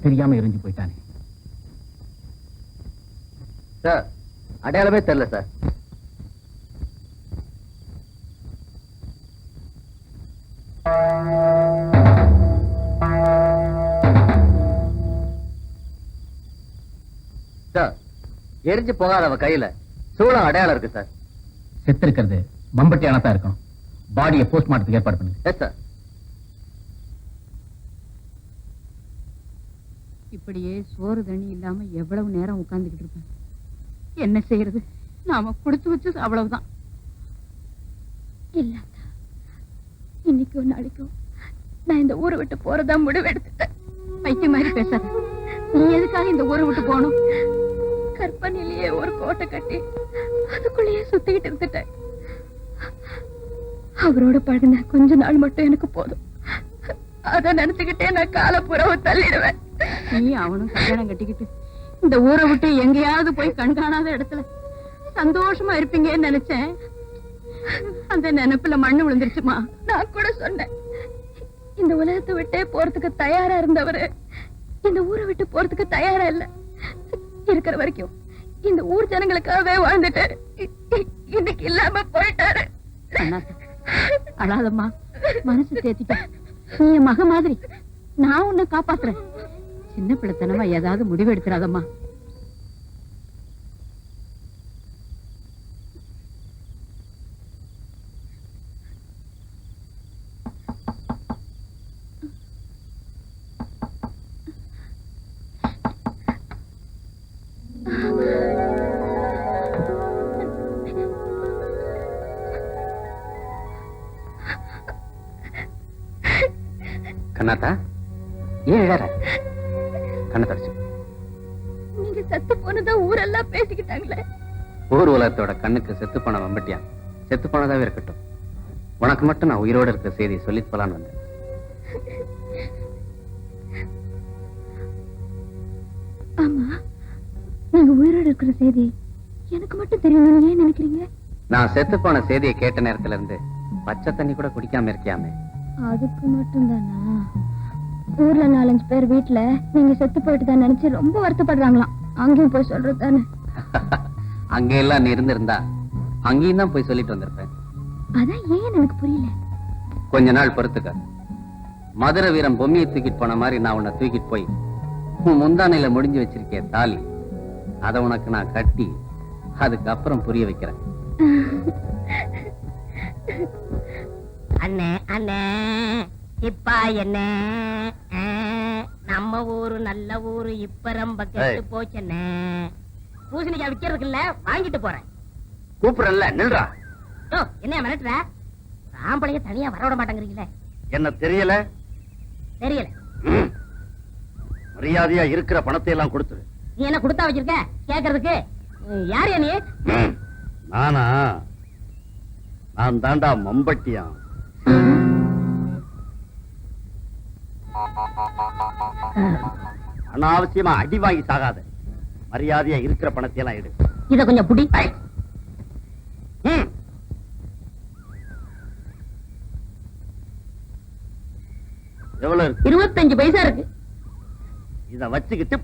தெரியாம எரிஞ்சு போயிட்டானே. சார், அடையாளமே தெரியல சார். சார், எரிஞ்சு போகாதவ கையில சூளம் அடையாளம் இருக்கு சார். செத்து இருக்கிறது மம்பட்டியானதான் இருக்கணும். பாடியை போஸ்ட்மார்ட்டத்துக்கு ஏற்பாடு பண்ணுங்க. Yes sir. இப்படியே சோறு தண்ணி இல்லாம எவ்வளவு நேரம் உட்கார்ந்துகிட்டு இருப்பேன். என்ன செய்யறது? நாம கொடுத்து வச்சது அவ்வளவுதான். இல்ல, இன்னைக்கோ நாளைக்கோ நான் இந்த ஊரை விட்டு போறதா முடிவு எடுத்துட்டேன். பைத்தியம் மாதிரி பேசாத. நீ எதுக்காக இந்த ஊரை விட்டு போகணும்? கற்பனையிலேயே ஒரு கோட்டை கட்டி அதுக்குள்ளேயே சுத்திக்கிட்டு இருந்துட்டேன். அவரோட பழகின கொஞ்ச நாள் மட்டும் எனக்கு போதும். அத நினைச்சுக்கிட்டே நான் காலப்புறவு தள்ளிடுவேன். நீ அவனும் கல்யாணம் கட்டிக்கிட்டு இந்த ஊரை விட்டு எங்கேயாவது போய் கண்காணாத இடத்துல சந்தோஷமா இருப்பீங்கன்னு நினைச்சேன். அந்த நினைப்புல மண்ணு விழுந்துருச்சுமா. நான் கூட சொன்னேன், இந்த உலகத்தை விட்டே போறதுக்கு தயாரா இருந்தவரு இந்த ஊரை விட்டு போறதுக்கு தயாரா இல்ல. இருக்கிற வரைக்கும் இந்த ஊர் ஜனங்களுக்காகவே வாழ்ந்துட்டாரு. இன்னைக்கு இல்லாம போயிட்டாரு. அழாதம்மா, மனசு தேத்திட்ட. நீ என் மக மாதிரி, நான் உன்னை காப்பாத்துறேன். சின்ன பிள்ளைத்தனமா ஏதாவது முடிவு எடுத்துறாதம்மா. கண்ணாத்தா, ஏன் இழற? கண்ணை தடிச்சு. நீங்க செத்து போனதா ஊரெல்லாம் பேசிக்கிட்டாங்களே. ஊர் உலகத்தோட கண்ணுக்கு செத்து போன வம்பட்டியா செத்து போனதாவே இருக்கட்டும். உனக்கு மட்டும் நான் உயிரோட இருக்கிற செய்தி சொல்லிட்டு போலான்னு வந்தேன். ஆமா, நீங்க உயிரோட இருக்கிற செய்தி எனக்கு மட்டும் தெரியும் ஏன் நினைக்கிறீங்க? நான் செத்து போன செய்தியை கேட்ட நேரத்துல இருந்து பச்சை தண்ணி கூட குடிக்காம இருக்கியாமே. அதுக்கு மட்டும்தானா? ஊர்ல 4-5 பேர் வீட்டுல நீங்க செத்து போயிட்டு தான் நினைச்சு ரொம்ப வருத்தப்படுறாங்களாம். அங்கேயும் போய் சொல்றது தானே? அங்க எல்லாம் நீ இருந்திருந்தா அங்கேயும் தான் போய் சொல்லிட்டு வந்திருப்பேன். அதான் ஏன் எனக்கு புரியல. கொஞ்ச நாள் பொறுத்துக்க. மதுரை வீரன் பொம்மியை தூக்கிட்டு போன மாதிரி நான் உன்னை தூக்கிட்டு போய் உன் முந்தானையில முடிஞ்சு வச்சிருக்கேன் தாலி, அதை உனக்கு நான் கட்டி அதுக்கப்புறம் புரிய வைக்கிறேன். அண்ணே அண்ணே இப்பா என்ன நம்ம ஊரு நல்ல ஊரு இப்ப ரொம்ப கெட்டு போச்சண்ணே. பூசணிக்காய் விக்கிறதுக்குல்ல வாங்கிட்டு போறேன். கூப்பிடல நில்றா. என்ன மிரட்டுற? ஆம்பளைய தனியா வரவிட மாட்டேங்கிறீங்களே. என்ன தெரியல? தெரியல. மரியாதையா இருக்கிற பணத்தை எல்லாம் கொடுத்துரு. நீ என்ன கொடுத்தா வச்சிருக்க கேக்குறதுக்கு? யாரு நீ? நானா? நான் தாண்டா மம்பட்டியா. அனாவசியமா அடி வாங்கி சாகாத. மரியாதையா இருக்கிற பணத்தை எல்லாம் எடு. இத கொஞ்சம் புடி. எவ்வளவு இருக்கு? 25 பைசா இருக்கு. இத வச்சுக்கிட்டு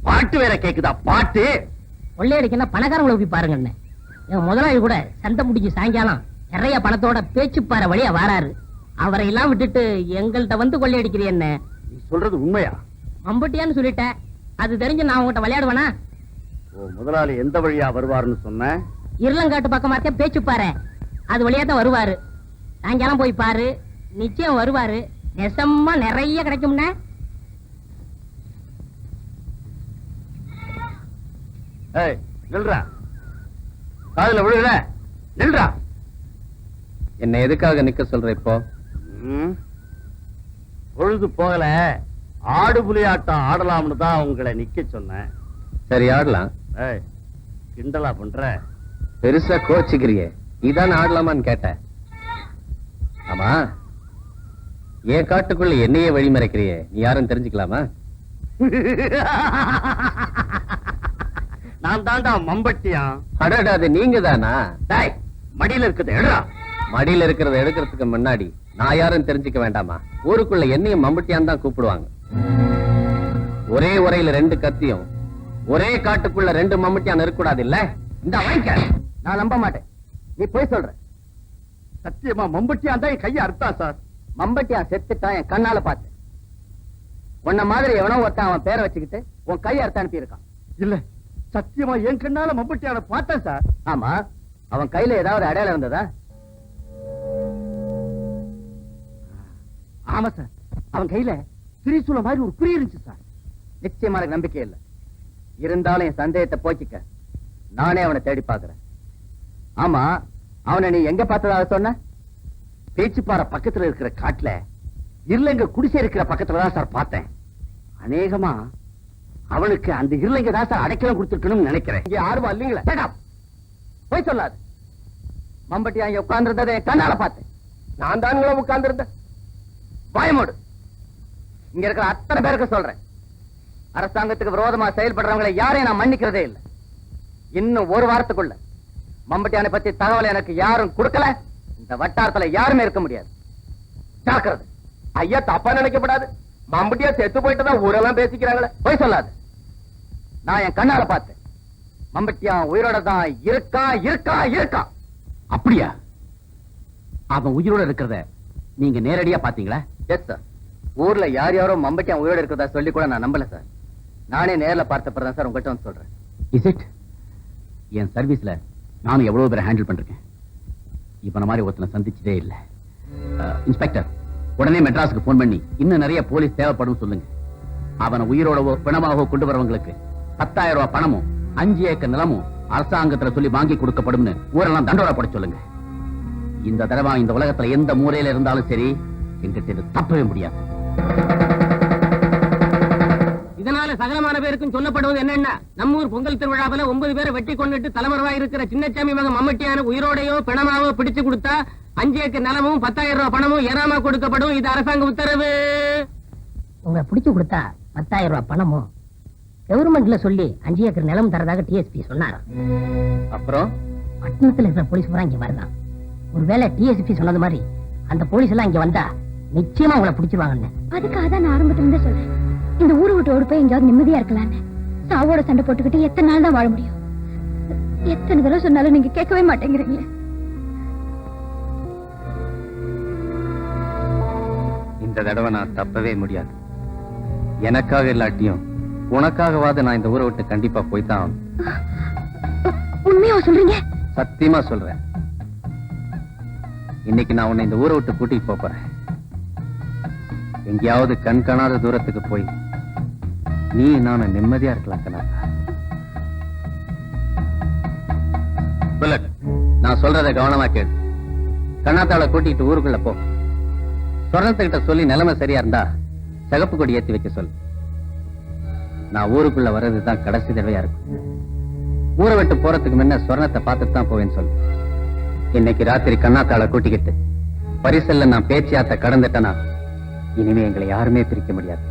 பாட்டு வேற கேக்குதா? பாட்டு கொள்ளையடிக்கன்னா பணக்காரங்களை போய் பாருங்க. என் முதலாளி கூட சண்டை முடிஞ்சு சாயங்காலம் நிறைய பணத்தோட பேச்சுப்பாற வழியா வாராரு. அவரை எல்லாம் விட்டுட்டு எங்கள்கிட்ட வந்து கொள்ளையடிக்கிறீ என்ன? நீ சொல்றது உண்மையா? மம்பட்டியான்னு சொல்லிட்டேன். அது தெரிஞ்சு நான் உங்ககிட்ட விளையாடுவேனா? ஓ முதலாளி எந்த வழியா வருவாருன்னு சொன்ன? இருளங்காட்டு பக்கமா இருக்க பேச்சுப்பாரு, அது வழியா தான் வருவாரு. சாயங்காலம் போய் பாரு, நிச்சயம் வருவாரு. நெசமா நிறைய கிடைக்கும்னா. நில்றா, காதுல விழுல நில்றா. என்ன எதுக்காக நிக்க சொல்ற இப்போ? பொழுது போகல, ஆடு புலி ஆட்டம் ஆடலாம்னு தான் உங்களை நிக்க சொன்னேன். சரி ஆடலாம். கிண்டலா பண்ற? பெருசா கோச்சுக்கிறிய, நீதான் ஆடலாமான்னு கேட்ட. ஆமா, என் காட்டுக்குள்ள என்னையே வழிமறைக்கிறிய, நீ யாரும் தெரிஞ்சுக்கலாமா? நான் தாண்டா மம்பட்டியா. அடடா, அது நீங்க தானா? மடியில இருக்குது எடுறா. மடியில இருக்கிறத எடுக்கிறதுக்கு முன்னாடி நான் யாரும் தெரிஞ்சுக்க வேண்டாமா? ஊருக்குள்ள என்னையும் மம்பட்டியான் தான் கூப்பிடுவாங்க. ஒரே உரையில 2 கத்தியும், ஒரே காட்டுக்குள்ள 2 மம்பட்டியான் இருக்கக்கூடாது இல்ல? இந்த வாங்கிக்க. நான் நம்ப மாட்டேன், நீ போய் சொல்ற. சத்தியமா மம்பட்டியான் தான் என் கையை அறுத்தா சார். மம்பட்டியான் செத்துட்டான், என் கண்ணால பார்த்தேன். உன்ன மாதிரி எவனோ ஒருத்தன் அவன் பேரை வச்சுக்கிட்டு உன் கையை அறுத்து அனுப்பி இருக்கான். இல்ல, சத்தியமா என் கண்ணால மம்பட்டியான பார்த்தேன் சார். ஆமா, அவன் கையில ஏதாவது அடையாளம் இருந்ததா? ஆமா சார், அவன் கையில திரிசூல மாதிரி ஒரு குறி இருந்துச்சு சார். நிச்சயமா எனக்கு நம்பிக்கை இல்லை. இருந்தாலும் என் சந்தேகத்தை போக்கிக்க நானே அவனை தேடி பார்க்கிறேன். ஆமா, அவனை நீ எங்க பார்த்ததாக சொன்ன? பேச்சுப்பாறை பக்கத்துல இருக்கிற காட்டுல இருளங்க குடிசை இருக்கிற பக்கத்துல தான் சார் பார்த்தேன். அநேகமா அவனுக்கு அந்த இருளங்க தான் சார் அடைக்கலம் கொடுத்துருக்கணும்னு நினைக்கிறேன். இங்க யாருமா இல்லீங்களா? போய் சொல்லாது. மம்பட்டி அங்க உட்கார்ந்து இருந்ததை என் கண்ணால பார்த்தேன். நான் தான் உட்கார்ந்து இருந்தேன். பயமோடு இங்க இருக்கிற அத்தனை பேருக்கு சொல்றேன், அரசாங்கத்துக்கு விரோதமா செயல்படுறவங்களை யாரையும் நான் மன்னிக்கிறதே இல்லை. இன்னும் ஒரு வாரத்துக்குள்ள மம்பட்டியானை பத்தி தகவலை எனக்கு யாரும் கொடுக்கல, இந்த வட்டாரத்துல யாருமே இருக்க முடியாது. ஜாக்கிரதை. ஐயா தப்பா நினைக்கப்படாது, மம்பட்டியா செத்து போயிட்டு தான் ஊரெல்லாம் பேசிக்கிறாங்களே. போய் சொல்லாது. நான் என் கண்ணால பார்த்தேன், மம்பட்டியா உயிரோட தான் இருக்கா இருக்கா இருக்கா. அப்படியா? அவன் உயிரோட இருக்கிறத நீங்க நேரடியா பாத்தீங்களா? Yes sir. ஊர்ல யார் யாரோ மம்பட்டியான் உயிரோட இருக்கிறதா சொல்லி கூட நான் நம்பல சார். நானே நேர்ல பார்த்தப்பதான் சார் உங்கள்கிட்ட வந்து சொல்றேன். Is it? என் சர்வீஸ்ல நானும் எவ்வளவு பேரை ஹேண்டில் பண்றேன். இப்ப மாதிரி ஒருத்தனை சந்திச்சதே இல்ல. இன்ஸ்பெக்டர், உடனே மெட்ராஸுக்கு போன் பண்ணி இன்னும் நிறைய போலீஸ் தேவைப்படும் சொல்லுங்க. அவனை உயிரோடவோ பிணமாகவோ கொண்டு வரவங்களுக்கு 10,000 ரூபாய் பணமும் 5 ஏக்கர் நிலமும் அரசாங்கத்துல சொல்லி வாங்கி கொடுக்கப்படும்னு ஊரெல்லாம் தண்டோரா போட சொல்லுங்க. இந்த தடவை இந்த உலகத்துல எந்த மூலையில இருந்தாலும் சரி, எங்கிட்ட தப்பவே முடியாது. இதனால சகலமான பேருக்கும் சொல்லப்படுவது என்னன்னா, நம்ம ஊர் பொங்கல் திருவிழாவில 9 பேரை வெட்டி கொண்டுட்டு தலைமறைவாக இருக்கிற சின்னச்சாமி மகன் மம்மட்டியான உயிரோடையோ பிணமாவோ பிடிச்சு கொடுத்தா 5 ஏக்கர் நிலமும் 10,000 ரூபாய் பணமும் ஏறாம கொடுக்கப்படும். இது அரசாங்க உத்தரவு. உங்களை பிடிச்சு கொடுத்தா 10,000 ரூபாய் பணமும் கவர்மெண்ட்ல சொல்லி 5 ஏக்கர் நிலம் தரதாக டிஎஸ்பி சொன்னாராம். அப்புறம் பட்டணத்துல இருக்கிற போலீஸ் பூரா இங்க வரலாம். ஒருவேளை டிஎஸ்பி சொன்னது மாதிரி அந்த போலீஸ் எல்லாம் இங்க வந்தா நிச்சயமா உங்களை பிடிச்சிருவாங்கண்ணே. அதுக்காக தான் நான் ஆரம்பத்துல இருந்தே சொல்றேன், இந்த ஊரை விட்டு ஓடி போய் எங்கேயாவது நிம்மதியா இருக்கலான்னு. சாவோட சண்டை போட்டுக்கிட்டு எத்தனை நாள் தான் வாழ முடியும்? எத்தனை தடவை சொன்னாலும் நீங்க கேட்கவே மாட்டேங்கிறீங்களே. இந்த தடவை நான் தப்பவே முடியாது. எனக்காக இல்லாட்டியும் உனக்காகவாது நான் இந்த ஊரை விட்டு கண்டிப்பா போய்தான் ஆகணும். உண்மையா சொல்றீங்க? சத்தியமா சொல்றேன். இன்னைக்கு நான் உன்னை இந்த ஊரை விட்டு கூட்டிட்டு போறேன். எங்கேயாவது கண் காணாத தூரத்துக்கு போய் நீ நானும் நிம்மதியா இருக்கலாம் கண்ணாத்தா. புல்லட், நான் சொல்றதை கவனமா கேளு. கண்ணாத்தாவை கூட்டிட்டு ஊருக்குள்ள போ. சொர்ணத்துக்கிட்ட சொல்லி நிலைமை சரியா இருந்தா சிகப்பு கொடி ஏத்தி வைக்க சொல்லு. நான் ஊருக்குள்ள வர்றதுதான் கடைசி தடவையா இருக்கும். ஊரை விட்டு போறதுக்கு முன்ன சொர்ணத்தை பார்த்துட்டு தான் போவேன்னு சொல்லு. இன்னைக்கு ராத்திரி கண்ணாத்தாளை கூட்டிக்கிட்டு பரிசல்ல நான் பேச்சியாத்த கடந்துட்டேனா இனிமே எங்களை யாருமே பிரிக்க முடியாது.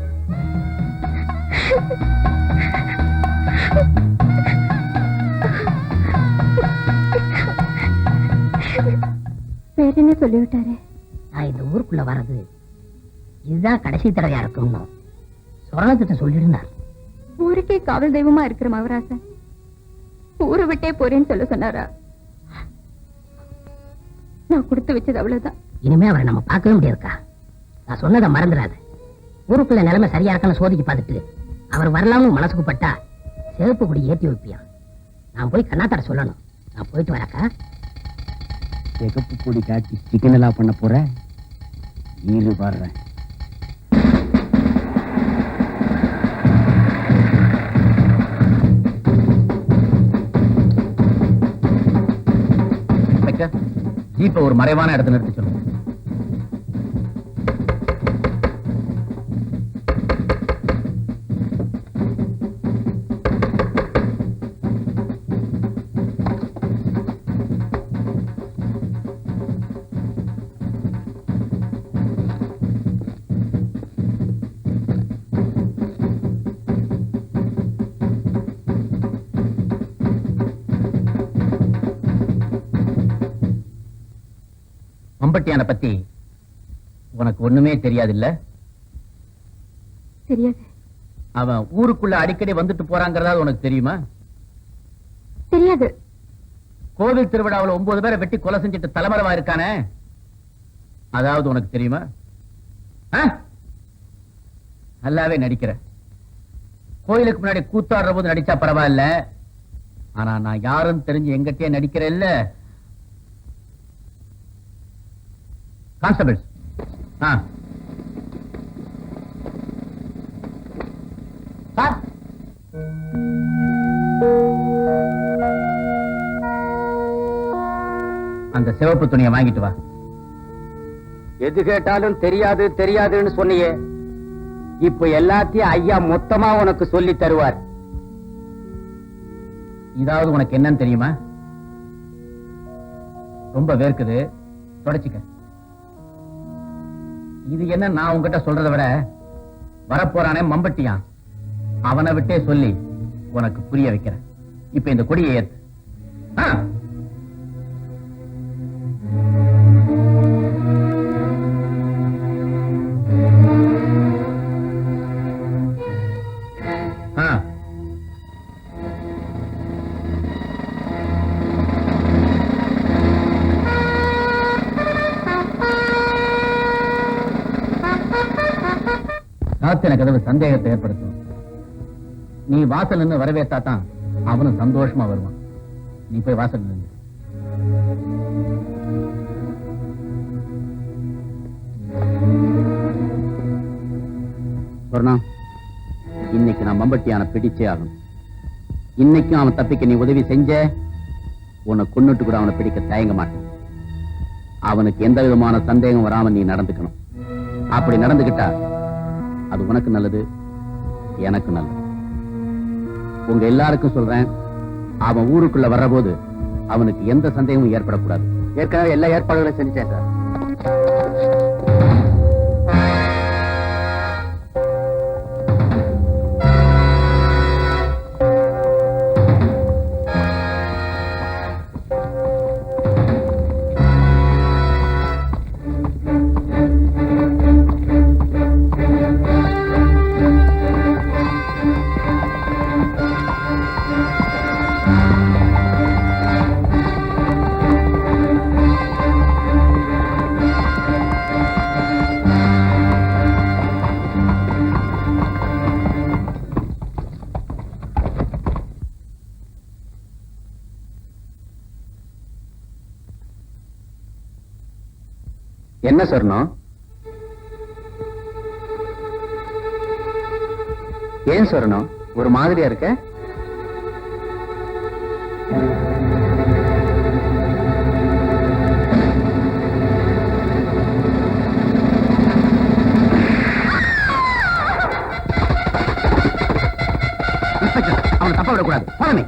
வேற என்ன சொல்லிவிட்டாரு? நான் இந்த ஊருக்குள்ள வர்றது இதுதான் கடைசி தடவையா இருக்கும்னு சொரணத்திட்ட சொல்லியிருந்தார். ஊருக்கே காவல் தெய்வமா இருக்கிற மகராசன் ஊரை விட்டே போறேன்னு சொல்ல சொன்னாரா? நான் கொடுத்து வச்சது அவ்வளவுதான். இனிமே அவரை நம்ம பார்க்கவே முடியாதுக்கா. நான் சொன்னதை மறந்துடாது. ஊருக்குள்ள நிலைமை சரியா இருக்கான்னு சோதிச்சு பார்த்துட்டு அவர் வரலாம்னு மனசுக்கு பட்டா சிவப்பு கொடி ஏற்றி வைப்பியான். நான் போய் கண்ணாத்தாட சொல்லணும். நான் போயிட்டு வரக்கா. சிகப்பு கொடி காட்டி சிக்கன் எல்லாம் பண்ண போற நீரு பாடுறேன். ஜீப்பை ஒரு மறைவான இடத்துல நிறுத்தி சொல்லுங்க. மம்பட்டியான பத்தி உனக்கு ஒண்ணுமே தெரியாது இல்ல? தெரியாது. அவன் ஊருக்குள்ள அடிக்கடி வந்துட்டு போறாங்கிறதா உனக்கு தெரியுமா? தெரியாது. கோவில் திருவிழாவில் 9 பேரை வெட்டி கொலை செஞ்சுட்டு தலைமறைவா இருக்கானே, அதாவது உனக்கு தெரியுமா? நல்லாவே நடிக்கிற. கோயிலுக்கு முன்னாடி கூத்தாடுற போது நடிச்சா பரவாயில்ல, ஆனா நான் யாரும் தெரிஞ்சு எங்கிட்டே நடிக்கிறேன் இல்ல. கான்ஸ்டபிள்ஸ், அந்த சிவப்பு துணியை வாங்கிட்டு வா. எது கேட்டாலும் தெரியாது தெரியாதுன்னு சொன்னியே, இப்ப எல்லாத்தையும் ஐயா மொத்தமா உனக்கு சொல்லி தருவார். இதாவது உனக்கு என்னன்னு தெரியுமா? ரொம்ப வேர்க்குது, தொடச்சிக்க. இது என்ன நான் உங்ககிட்ட சொல்றதை விட வரப்போறானே மம்பட்டியான், அவனை விட்டே சொல்லி உனக்கு புரிய வைக்கிறேன். இப்ப இந்த கொடியை ஏத்து. ராத்திர கதவு சந்தேகத்தை ஏற்படுத்தும். நீ வாசல் நின்று வரவேற்றாதான் அவனும் சந்தோஷமா வருவான். நீ போய் வாசல் நின்று. இன்னைக்கு நான் மம்பட்டியான பிடிச்சே ஆகணும். இன்னைக்கும் அவன் தப்பிக்க நீ உதவி செஞ்ச, உன்னை கொன்னுட்டு கூட அவனை பிடிக்க தயங்க மாட்டேன். அவனுக்கு எந்த விதமான சந்தேகம் வராம நீ நடந்துக்கணும். அப்படி நடந்துகிட்டா அது உனக்கு நல்லது, எனக்கு நல்லது. உங்க எல்லாருக்கும் சொல்றேன், அவன் ஊருக்குள்ள வர்ற போது அவனுக்கு எந்த சந்தேகமும் ஏற்படக்கூடாது. ஏற்கனவே எல்லா ஏற்பாடுகளையும் செஞ்சேன் சார். என்ன சொர்ணம்? ஏன் சொர்ணம் ஒரு மாதிரியா இருக்க? அவனை தப்ப விடக்கூடாது. போறமே.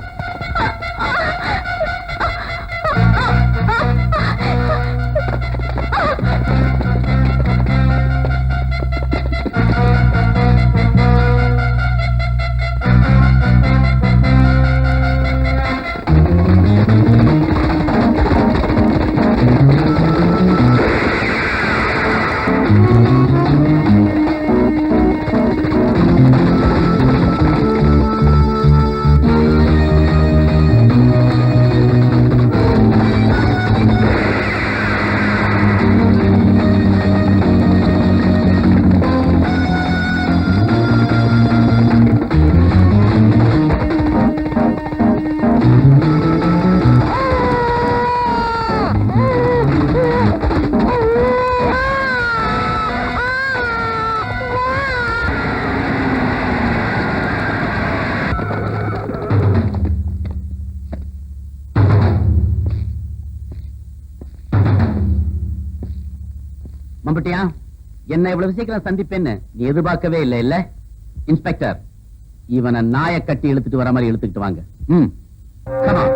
மம்பட்டியா, என்ன இவ்வளவு சீக்கிரம் சந்திப்பேன்னு நீ எதிர்பார்க்கவே இல்லை இல்ல? இன்ஸ்பெக்டர், இவனை நாயை கட்டி இழுத்துட்டு வர மாதிரி இழுத்துக்கிட்டு வாங்க. ம், come on.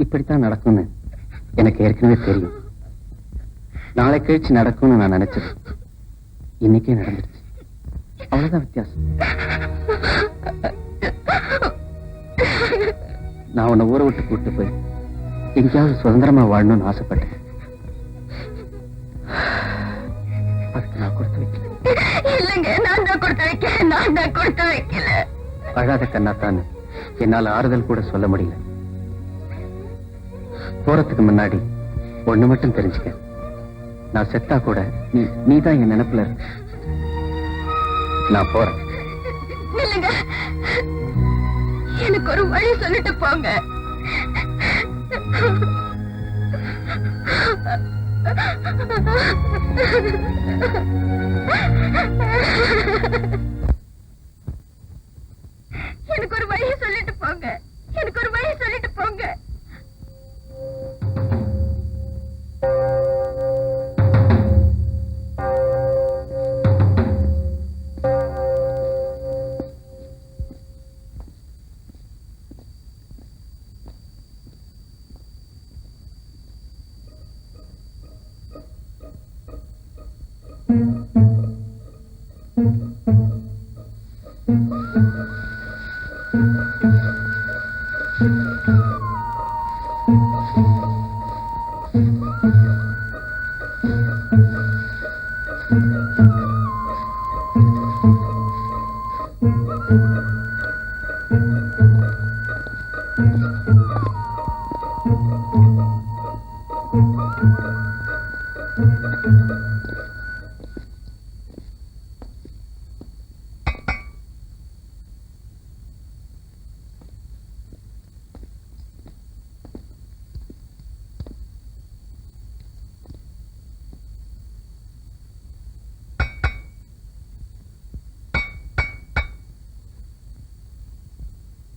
இப்படித்தான் நடக்கும்னு எனக்கு ஏற்கனவே தெரியும். நாளை கழிச்சு நடக்கும்னு நான் நினைச்சது இன்னைக்கே நடந்துருச்சு. அவ்வளவுதான் வித்தியாசம். நான் உன்னை ஊரை விட்டு கூட்டு போய் எங்கேயாவது சுதந்திரமா வாழணும்னு ஆசைப்பட்டேன். அதுக்கு நான் கொடுத்து வைக்கல. இல்லைங்க, நான் தான் கொடுத்து வைக்கல. நான் தான் கொடுத்து வைக்கல. அழாத கண்ணாத்தான்னு என்னால ஆறுதல் கூட சொல்ல முடியல. போறதுக்கு முன்னாடி ஒண்ணு மட்டும் தெரிஞ்சுக்க, நான் செத்தா கூட நீதான் என் நினைப்புல இருக்க. நான் போறேன். இல்லைங்க, எனக்கு ஒரு வழி சொல்லிட்டு போங்க. எனக்கு ஒரு வழி சொல்லிட்டு போங்க. எனக்கு ஒரு வழி சொல்லிட்டு போங்க.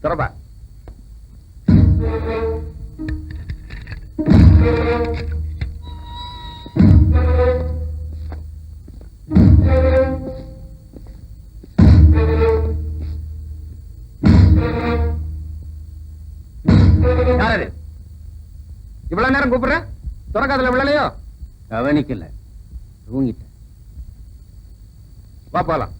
தொடப்பா. இவ்வளவு நேரம் கூப்பிடுற துறக்காதுல விழலையோ? கவனிக்கல, தூங்கிட்டேன். வா போலாம்.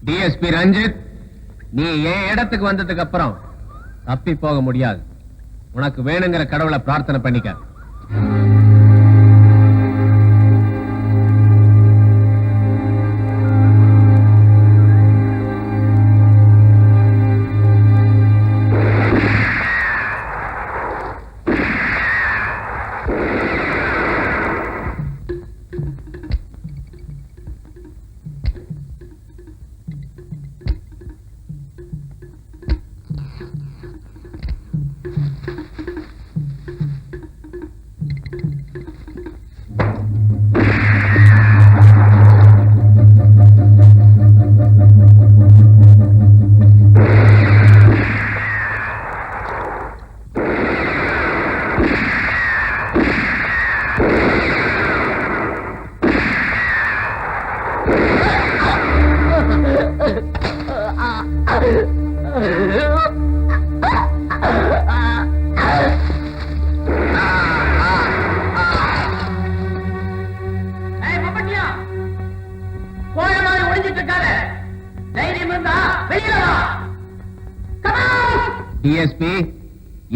டிஎஸ்பி ரஞ்சித், நீ என் இடத்துக்கு வந்ததுக்கு அப்புறம் தப்பி போக முடியாது. உனக்கு வேணுங்கிற கடவுளை பிரார்த்தனை பண்ணிக்க. டிஎஸ்பி,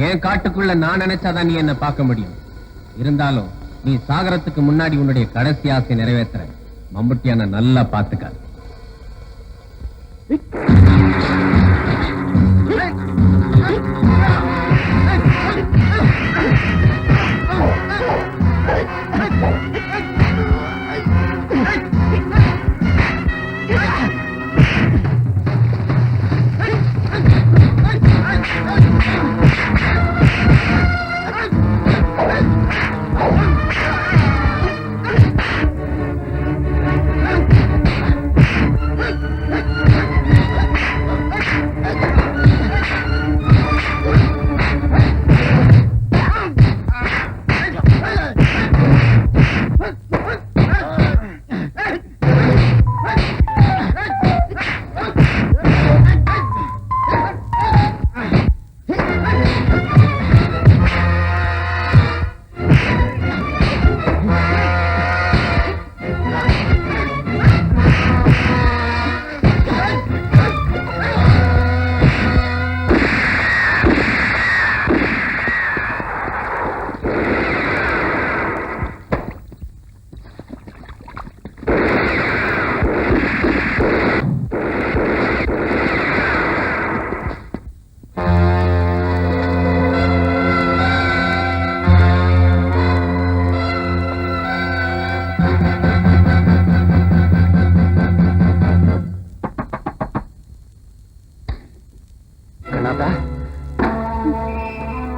என் காட்டுக்குள்ள நான் நினைச்சாதான் நீ என்ன பார்க்க முடியும். இருந்தாலும் நீ சாகரத்துக்கு முன்னாடி உன்னுடைய கடைசி ஆசை நிறைவேற்ற மம்புட்டியான நல்லா பாத்துக்க.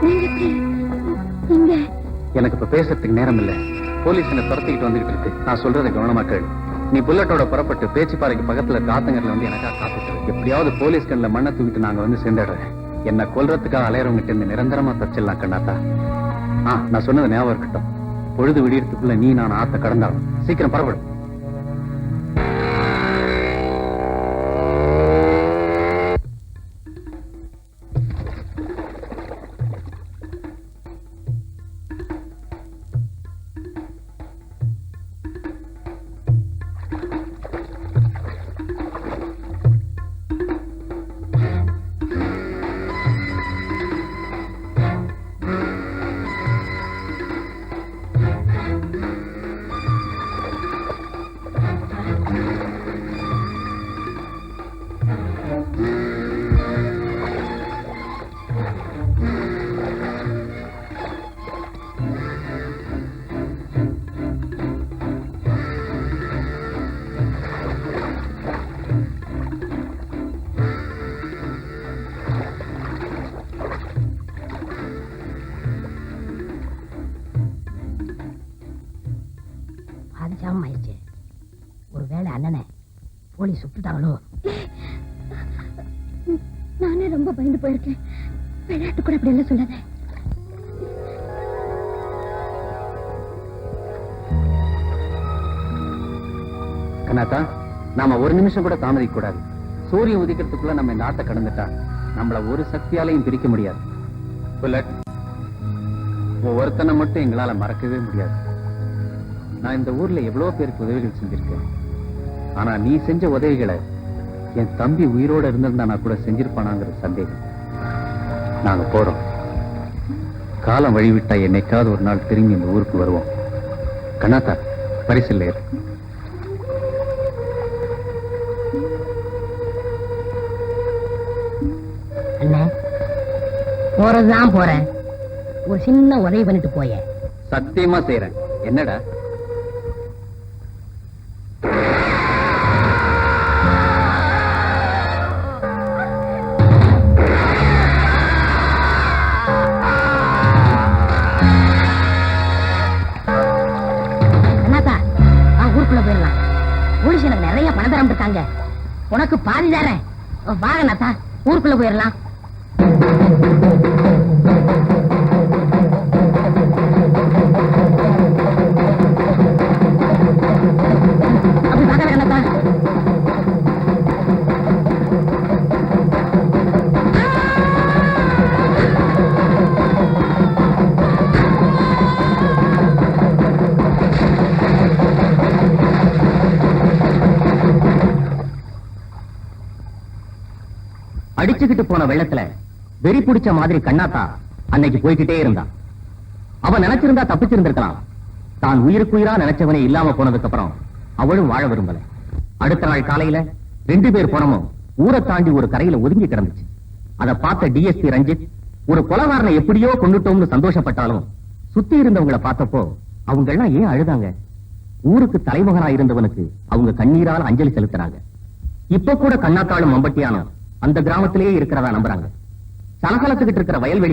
நீங்க எப்படி இங்க? எனக்கு இப்ப பேசுறதுக்கு நேரம் இல்ல. போலீஸ் என்ன துரத்திக்கிட்டு வந்துகிட்டு இருக்கு. நான் சொல்றதை கவனமா கேளு. நீ புல்லட்டோட புறப்பட்டு பேச்சுப்பாறைக்கு பக்கத்துல இருக்க ஆத்தங்கர்ல வந்து எனக்கா காத்துட்டு எப்படியாவது போலீஸ் கண்ணில் மண்ணை தூக்கிட்டு நாங்க வந்து சேர்ந்துடுறேன். என்ன கொல்றதுக்காக அலையறவங்கிட்ட இருந்து நிரந்தரமா தச்சிடலாம் கண்ணாத்தா. நான் சொன்னது ஞாபகம் இருக்கட்டும். பொழுது விடியறதுக்குள்ள நீ நான் ஆத்த கடந்தாலும் சீக்கிரம் புறப்படும். பாதிச்சாம ஆயிடுச்சு. ஒருவேளை அண்ணனை போலீஸ் சுட்டுட்டாங்களோ? நானே ரொம்ப பயந்து போயிருக்கேன். விளையாட்டு கூட அப்படி எல்லாம் சொல்லாத. கண்ணாத்தா, நாம ஒரு நிமிஷம் கூட தாமதிக்க கூடாது. சூரியன் உதிக்கிறதுக்குள்ள நம்ம இந்த ஆட்டை கடந்துட்டா நம்மள ஒரு சக்தியாலையும் பிரிக்க முடியாது. புல்லட், ஒவ்வொருத்தனை மட்டும் எங்களால மறக்கவே முடியாது. நான் இந்த ஊர்ல எவ்வளவு பேருக்கு உதவிகள் செஞ்சிருக்கேன். ஆனா நீ செஞ்ச உதவிகளை என் தம்பி உயிரோட இருந்திருந்தா நான் கூட செஞ்சிருப்பானாங்கிற சந்தேகம். நாங்க போறோம். காலம் வழிவிட்டா என்னைக்காவது ஒரு நாள் திரும்பி இந்த ஊருக்கு வருவோம். கண்ணாத்தா, பரிசில் ஏறு. அண்ணா, போறதுதான் போறேன். ஒரு சின்ன உதவி பண்ணிட்டு போய. சத்தியமா செய்யறேன். என்னடா? அண்ணாத்தா, ஊருக்குள்ள போயிடலாம். போலீஸ் எனக்கு நிறைய பணம் தரம் இருக்காங்க. உனக்கு பாதி தரேன். வாங்க அண்ணாத்தா, ஊருக்குள்ள போயிடலாம். அப்படி பார்க்கல அண்ணாத்தா. அடிச்சுக்கிட்டு போன வெள்ளத்துல வெறி பிடிச்ச மாதிரி கண்ணாத்தா அன்னைக்கு போய்கிட்டே இருந்தான். அவன் நினைச்சிருந்தா தப்பிச்சிருந்திருக்கலாம். தான் உயிருக்குயிரா நினைச்சவனே இல்லாம போனதுக்கு அப்புறம் அவளும் வாழ விரும்பல. அடுத்த நாள் காலையில 2 பேர் போனமும் ஊரை தாண்டி ஒரு கரையில ஒதுங்கி கிடந்துச்சு. அதை பார்த்த டிஎஸ்பி ரஞ்சித் ஒரு கொலைகாரனை எப்படியோ கொண்டுட்டோம்னு சந்தோஷப்பட்டாலும் சுத்தி இருந்தவங்களை பார்த்தப்போ அவங்க எல்லாம் ஏன் அழுதாங்க? ஊருக்கு தலைமகனா இருந்தவனுக்கு அவங்க கண்ணீரால் அஞ்சலி செலுத்தினாங்க. இப்ப கூட கண்ணாத்தாளும் மம்பட்டியானும் அந்த கிராமத்திலேயே இருக்கிறதா நம்புறாங்க. சலசலத்துக்கிட்டு இருக்கிற வயல்வெளி